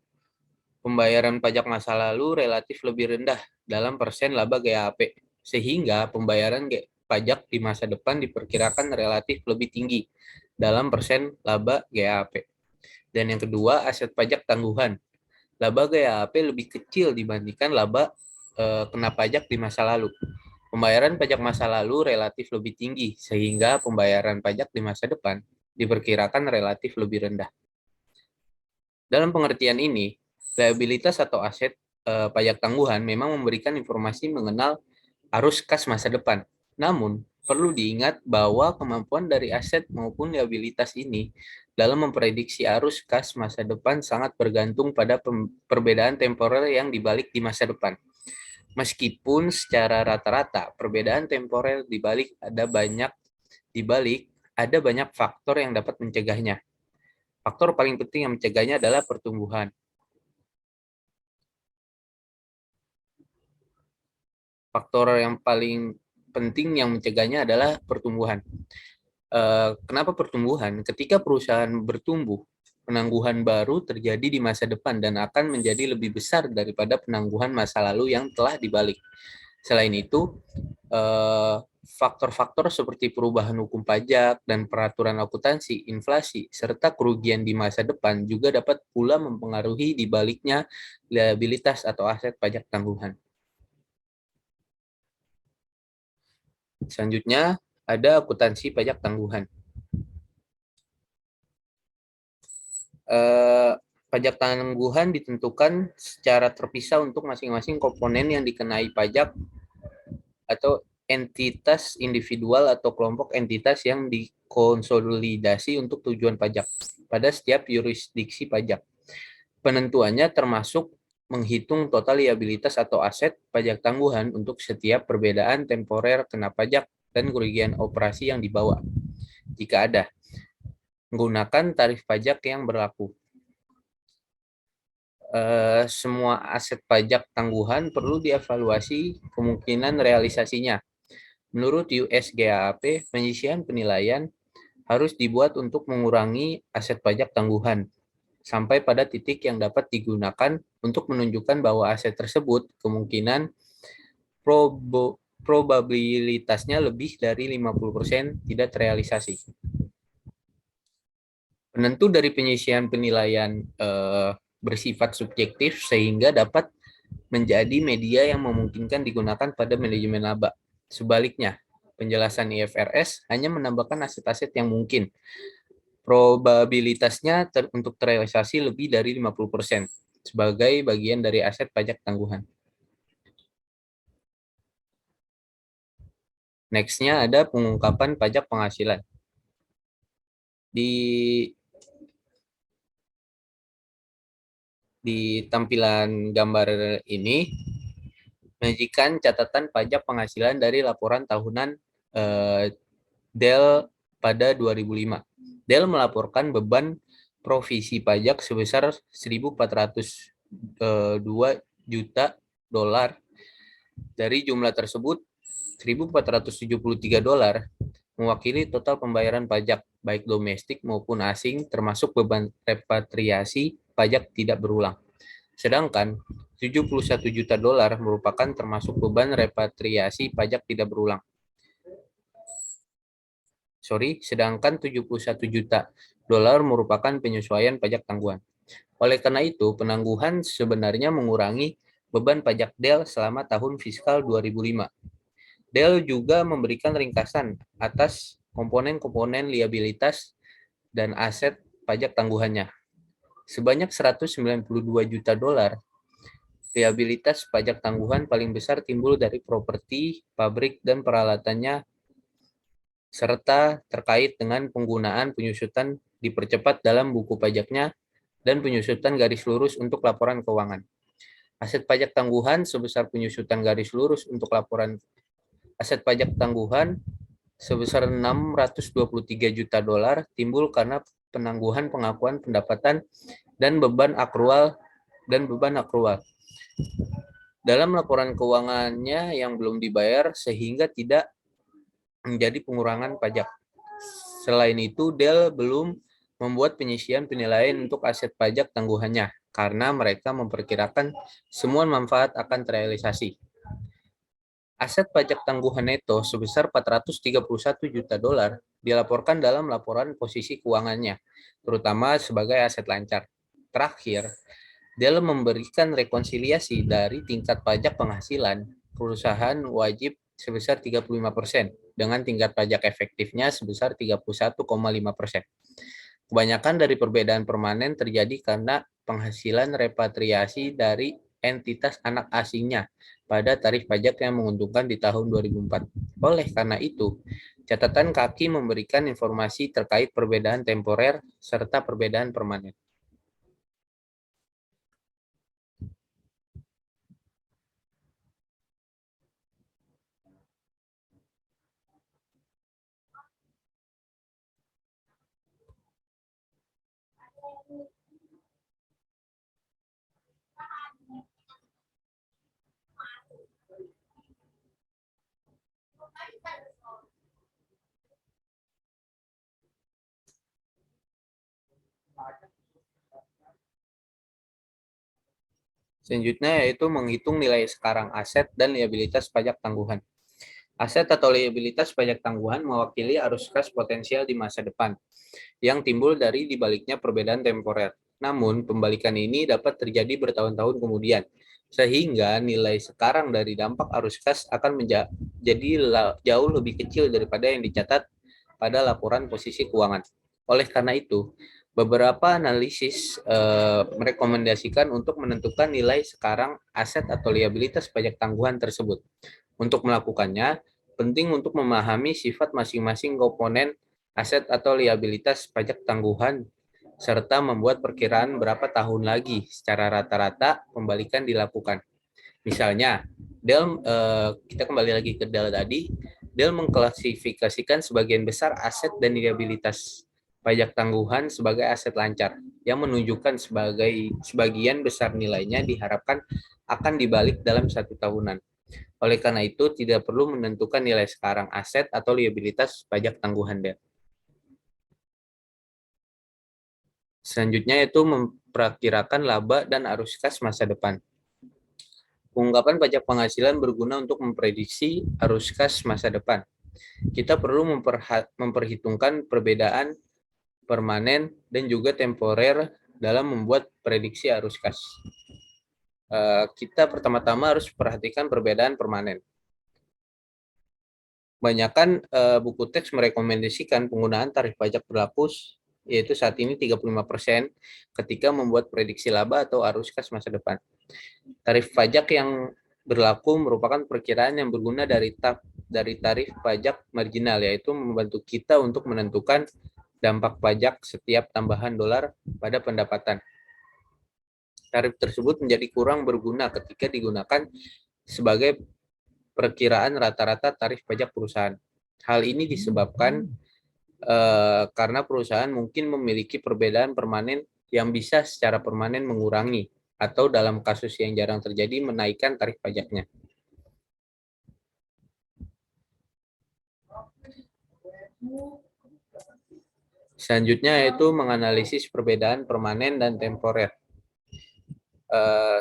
pembayaran pajak masa lalu relatif lebih rendah dalam persen laba GAAP, sehingga pembayaran pajak di masa depan diperkirakan relatif lebih tinggi dalam persen laba GAAP. Dan yang kedua, aset pajak tangguhan. Laba GAAP lebih kecil dibandingkan laba kena pajak di masa lalu. Pembayaran pajak masa lalu relatif lebih tinggi, sehingga pembayaran pajak di masa depan diperkirakan relatif lebih rendah. Dalam pengertian ini, liabilitas atau aset pajak tangguhan memang memberikan informasi mengenal arus kas masa depan. Namun, perlu diingat bahwa kemampuan dari aset maupun liabilitas ini dalam memprediksi arus kas masa depan sangat bergantung pada perbedaan temporer yang dibalik di masa depan. Meskipun secara rata-rata perbedaan temporer dibalik ada banyak faktor yang dapat mencegahnya. Faktor paling penting yang mencegahnya adalah pertumbuhan. Faktor yang paling penting yang mencegahnya adalah pertumbuhan. Kenapa pertumbuhan? Ketika perusahaan bertumbuh, penangguhan baru terjadi di masa depan dan akan menjadi lebih besar daripada penangguhan masa lalu yang telah dibalik. Selain itu, faktor-faktor seperti perubahan hukum pajak dan peraturan akuntansi, inflasi, serta kerugian di masa depan juga dapat pula mempengaruhi dibaliknya liabilitas atau aset pajak tangguhan. Selanjutnya, ada akuntansi pajak tangguhan. Pajak tangguhan ditentukan secara terpisah untuk masing-masing komponen yang dikenai pajak atau entitas individual atau kelompok entitas yang dikonsolidasi untuk tujuan pajak pada setiap yurisdiksi pajak. Penentuannya termasuk menghitung total liabilitas atau aset pajak tangguhan untuk setiap perbedaan temporer kena pajak dan kerugian operasi yang dibawa, jika ada, menggunakan tarif pajak yang berlaku. Semua aset pajak tangguhan perlu dievaluasi kemungkinan realisasinya. Menurut US GAAP, penyisihan penilaian harus dibuat untuk mengurangi aset pajak tangguhan sampai pada titik yang dapat digunakan untuk menunjukkan bahwa aset tersebut kemungkinan probabilitasnya lebih dari 50% tidak terrealisasi. Penentu dari penyisihan penilaian bersifat subjektif sehingga dapat menjadi media yang memungkinkan digunakan pada manajemen laba. Sebaliknya, penjelasan IFRS hanya menambahkan aset-aset yang mungkin. Probabilitasnya untuk terrealisasi lebih dari 50% sebagai bagian dari aset pajak tangguhan. Next-nya ada pengungkapan pajak penghasilan. Di tampilan gambar ini menyajikan catatan pajak penghasilan dari laporan tahunan DEL pada 2005. DEL melaporkan beban provisi pajak sebesar 1.402 juta dolar. Dari jumlah tersebut, 1.473 dolar mewakili total pembayaran pajak baik domestik maupun asing termasuk beban repatriasi pajak tidak berulang. Sedangkan 71 juta dolar merupakan termasuk beban repatriasi pajak tidak berulang. Sedangkan 71 juta dolar merupakan penyesuaian pajak tangguhan. Oleh karena itu, penangguhan sebenarnya mengurangi beban pajak DEL selama tahun fiskal 2005. DEL juga memberikan ringkasan atas komponen-komponen liabilitas dan aset pajak tangguhannya. Sebanyak 192 juta dolar, liabilitas pajak tangguhan paling besar timbul dari properti, pabrik, dan peralatannya, serta terkait dengan penggunaan penyusutan dipercepat dalam buku pajaknya, dan penyusutan garis lurus untuk laporan keuangan. Aset pajak tangguhan sebesar penyusutan garis lurus untuk laporan aset pajak tangguhan sebesar 623 juta dolar timbul karena penangguhan pengakuan pendapatan dan beban akrual dalam laporan keuangannya yang belum dibayar sehingga tidak menjadi pengurangan pajak. Selain itu, Dell belum membuat penyisian penilaian untuk aset pajak tangguhannya karena mereka memperkirakan semua manfaat akan terrealisasi. Aset pajak tangguhan neto sebesar 431 juta dolar dilaporkan dalam laporan posisi keuangannya, terutama sebagai aset lancar. Terakhir, Dell memberikan rekonsiliasi dari tingkat pajak penghasilan perusahaan wajib sebesar 35% dengan tingkat pajak efektifnya sebesar 31,5%. Kebanyakan dari perbedaan permanen terjadi karena penghasilan repatriasi dari entitas anak asingnya pada tarif pajak yang menguntungkan di tahun 2004. Oleh karena itu, catatan kaki memberikan informasi terkait perbedaan temporer serta perbedaan permanen. Selanjutnya yaitu menghitung nilai sekarang aset dan liabilitas pajak tangguhan. Aset atau liabilitas pajak tangguhan mewakili arus kas potensial di masa depan yang timbul dari dibaliknya perbedaan temporer. Namun, pembalikan ini dapat terjadi bertahun-tahun kemudian, sehingga nilai sekarang dari dampak arus kas akan menjadi jauh lebih kecil daripada yang dicatat pada laporan posisi keuangan. Oleh karena itu, beberapa analisis merekomendasikan untuk menentukan nilai sekarang aset atau liabilitas pajak tangguhan tersebut. Untuk melakukannya, penting untuk memahami sifat masing-masing komponen aset atau liabilitas pajak tangguhan, serta membuat perkiraan berapa tahun lagi secara rata-rata pembalikan dilakukan. Misalnya, kita kembali lagi ke Dell tadi, Dell mengklasifikasikan sebagian besar aset dan liabilitas pajak tangguhan sebagai aset lancar, yang menunjukkan sebagian besar nilainya diharapkan akan dibalik dalam 1 tahunan. Oleh karena itu, tidak perlu menentukan nilai sekarang aset atau liabilitas pajak tangguhan Dell. Selanjutnya yaitu memperkirakan laba dan arus kas masa depan. Pengungkapan pajak penghasilan berguna untuk memprediksi arus kas masa depan. Kita perlu memperhitungkan perbedaan permanen dan juga temporer dalam membuat prediksi arus kas. Kita pertama-tama harus perhatikan perbedaan permanen. Banyakan buku teks merekomendasikan penggunaan tarif pajak berlaku yaitu saat ini 35% ketika membuat prediksi laba atau arus kas masa depan. Tarif pajak yang berlaku merupakan perkiraan yang berguna dari tarif pajak marginal, yaitu membantu kita untuk menentukan dampak pajak setiap tambahan dolar pada pendapatan. Tarif tersebut menjadi kurang berguna ketika digunakan sebagai perkiraan rata-rata tarif pajak perusahaan. Hal ini disebabkan karena perusahaan mungkin memiliki perbedaan permanen yang bisa secara permanen mengurangi atau dalam kasus yang jarang terjadi menaikkan tarif pajaknya. Selanjutnya yaitu menganalisis perbedaan permanen dan temporer.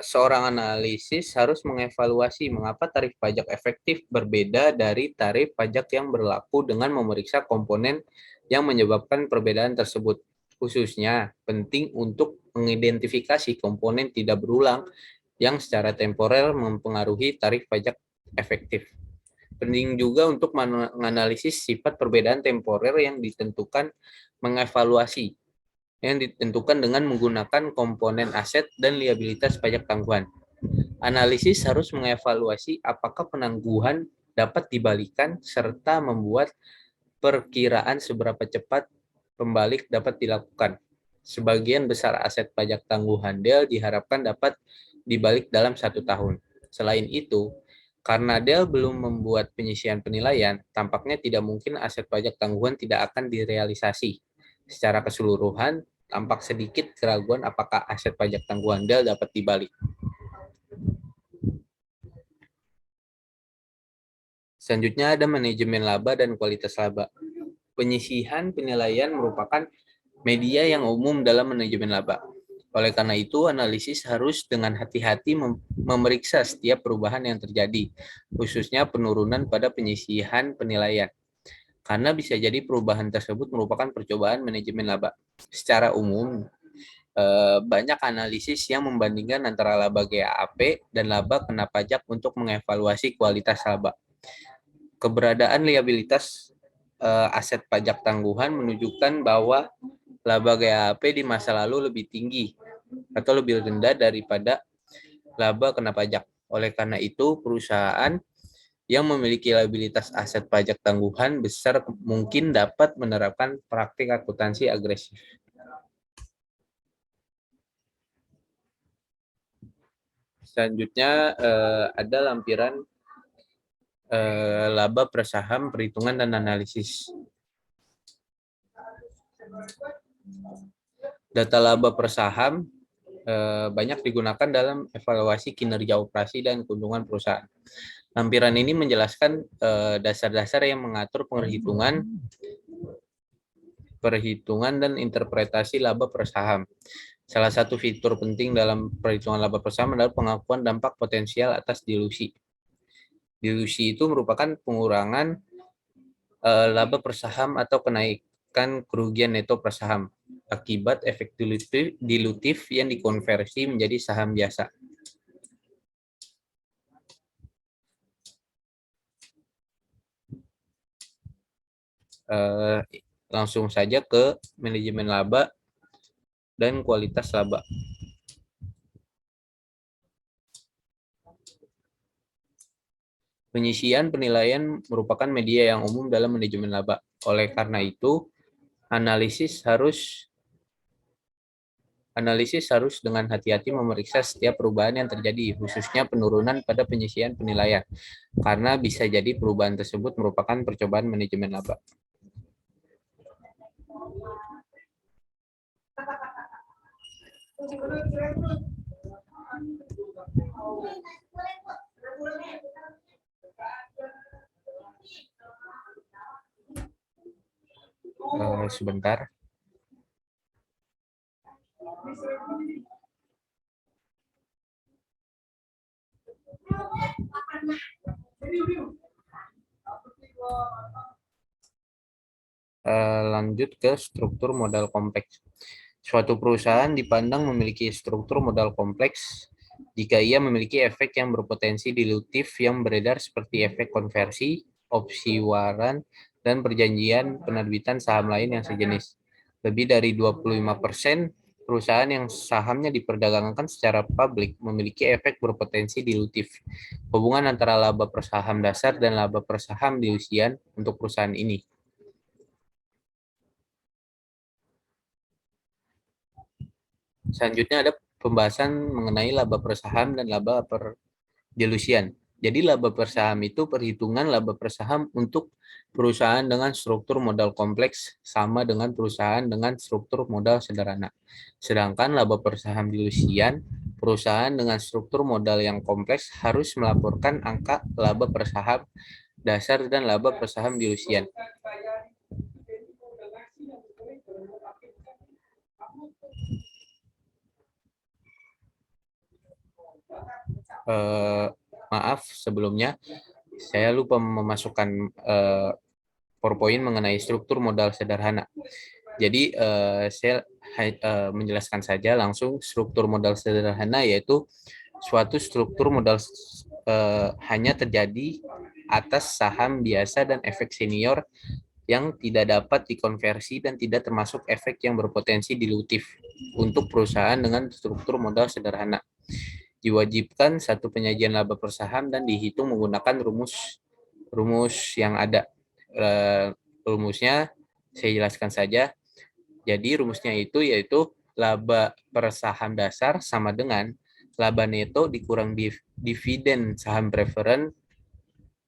Seorang analisis harus mengevaluasi mengapa tarif pajak efektif berbeda dari tarif pajak yang berlaku dengan memeriksa komponen yang menyebabkan perbedaan tersebut. Khususnya, penting untuk mengidentifikasi komponen tidak berulang yang secara temporer mempengaruhi tarif pajak efektif. Penting juga untuk menganalisis sifat perbedaan temporer yang ditentukan dengan menggunakan komponen aset dan liabilitas pajak tangguhan. Analisis harus mengevaluasi apakah penangguhan dapat dibalikan serta membuat perkiraan seberapa cepat pembalik dapat dilakukan. Sebagian besar aset pajak tangguhan DEL diharapkan dapat dibalik dalam 1 tahun. Selain itu, karena DEL belum membuat penyisian penilaian, tampaknya tidak mungkin aset pajak tangguhan tidak akan direalisasi. Secara keseluruhan, tampak sedikit keraguan apakah aset pajak tangguhan DEL dapat dibalik. Selanjutnya ada manajemen laba dan kualitas laba. Penyisihan penilaian merupakan media yang umum dalam manajemen laba. Oleh karena itu, analisis harus dengan hati-hati memeriksa setiap perubahan yang terjadi, khususnya penurunan pada penyisihan penilaian. Karena bisa jadi perubahan tersebut merupakan percobaan manajemen laba. Secara umum, banyak analisis yang membandingkan antara laba GAAP dan laba kena pajak untuk mengevaluasi kualitas laba. Keberadaan liabilitas aset pajak tangguhan menunjukkan bahwa laba GAAP di masa lalu lebih tinggi atau lebih rendah daripada laba kena pajak. Oleh karena itu, perusahaan yang memiliki liabilitas aset pajak tangguhan besar mungkin dapat menerapkan praktik akuntansi agresif. Selanjutnya ada lampiran laba per saham, perhitungan dan analisis. Data laba per saham banyak digunakan dalam evaluasi kinerja operasi dan keuntungan perusahaan. Lampiran ini menjelaskan dasar-dasar yang mengatur perhitungan dan interpretasi laba per saham. Salah satu fitur penting dalam perhitungan laba per saham adalah pengakuan dampak potensial atas dilusi. Dilusi itu merupakan pengurangan laba per saham atau kenaikan kerugian neto per saham akibat efek dilutif yang dikonversi menjadi saham biasa. Langsung saja ke manajemen laba dan kualitas laba. Penyisian penilaian merupakan media yang umum dalam manajemen laba. Oleh karena itu, analisis harus dengan hati-hati memeriksa setiap perubahan yang terjadi, khususnya penurunan pada penyisian penilaian, karena bisa jadi perubahan tersebut merupakan percobaan manajemen laba. Sebentar. Lanjut ke struktur modal kompleks. Suatu perusahaan dipandang memiliki struktur modal kompleks jika ia memiliki efek yang berpotensi dilutif yang beredar seperti efek konversi, opsi waran, dan perjanjian penerbitan saham lain yang sejenis. Lebih dari 25% perusahaan yang sahamnya diperdagangkan secara publik memiliki efek berpotensi dilutif. Hubungan antara laba per saham dasar dan laba per saham dilusian untuk perusahaan ini. Selanjutnya ada pembahasan mengenai laba per saham dan laba per dilusian. Jadi laba per saham itu perhitungan laba per saham untuk perusahaan dengan struktur modal kompleks sama dengan perusahaan dengan struktur modal sederhana. Sedangkan laba per saham dilusian, perusahaan dengan struktur modal yang kompleks harus melaporkan angka laba per saham dasar dan laba per saham dilusian. Maaf sebelumnya saya lupa memasukkan PowerPoint mengenai struktur modal sederhana. Jadi saya menjelaskan saja langsung struktur modal sederhana, yaitu suatu struktur modal hanya terjadi atas saham biasa dan efek senior yang tidak dapat dikonversi dan tidak termasuk efek yang berpotensi dilutif untuk perusahaan dengan struktur modal sederhana. Diwajibkan satu penyajian laba per saham dan dihitung menggunakan rumus yang ada. Rumusnya saya jelaskan saja. Jadi rumusnya itu yaitu laba per saham dasar sama dengan laba neto dikurang dividen saham preferen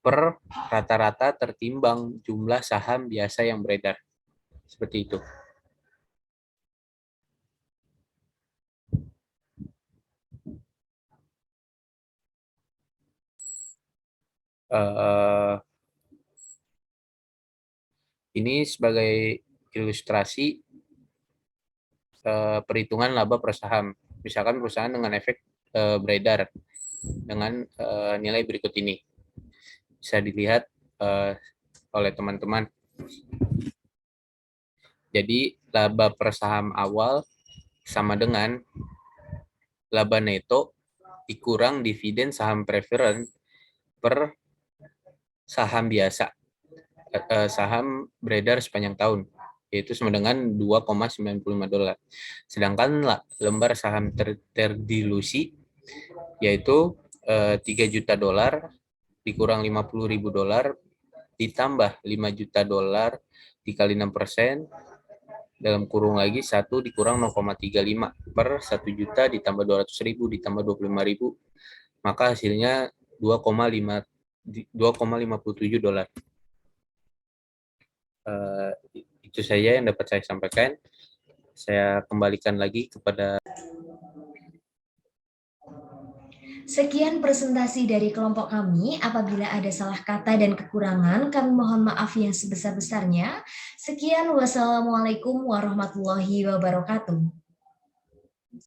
per rata-rata tertimbang jumlah saham biasa yang beredar. Seperti itu. Ini sebagai ilustrasi perhitungan laba per saham. Misalkan perusahaan dengan efek beredar dengan nilai berikut ini. Bisa dilihat oleh teman-teman. Jadi laba per saham awal sama dengan laba neto dikurang dividen saham preferen per saham biasa, saham beredar sepanjang tahun, yaitu sama dengan $2,95. Sedangkan lembar saham terdilusi yaitu $3 juta dikurang $50.000 ditambah $5 juta dikali 6%, dalam kurung lagi 1 dikurang 0,35 per 1 juta ditambah 200.000 ditambah 25.000, maka hasilnya $2,57. Itu saja yang dapat saya sampaikan. Saya kembalikan lagi kepada. Sekian presentasi dari kelompok kami. Apabila ada salah kata dan kekurangan, kami mohon maaf yang sebesar-besarnya. Sekian, wassalamualaikum warahmatullahi wabarakatuh.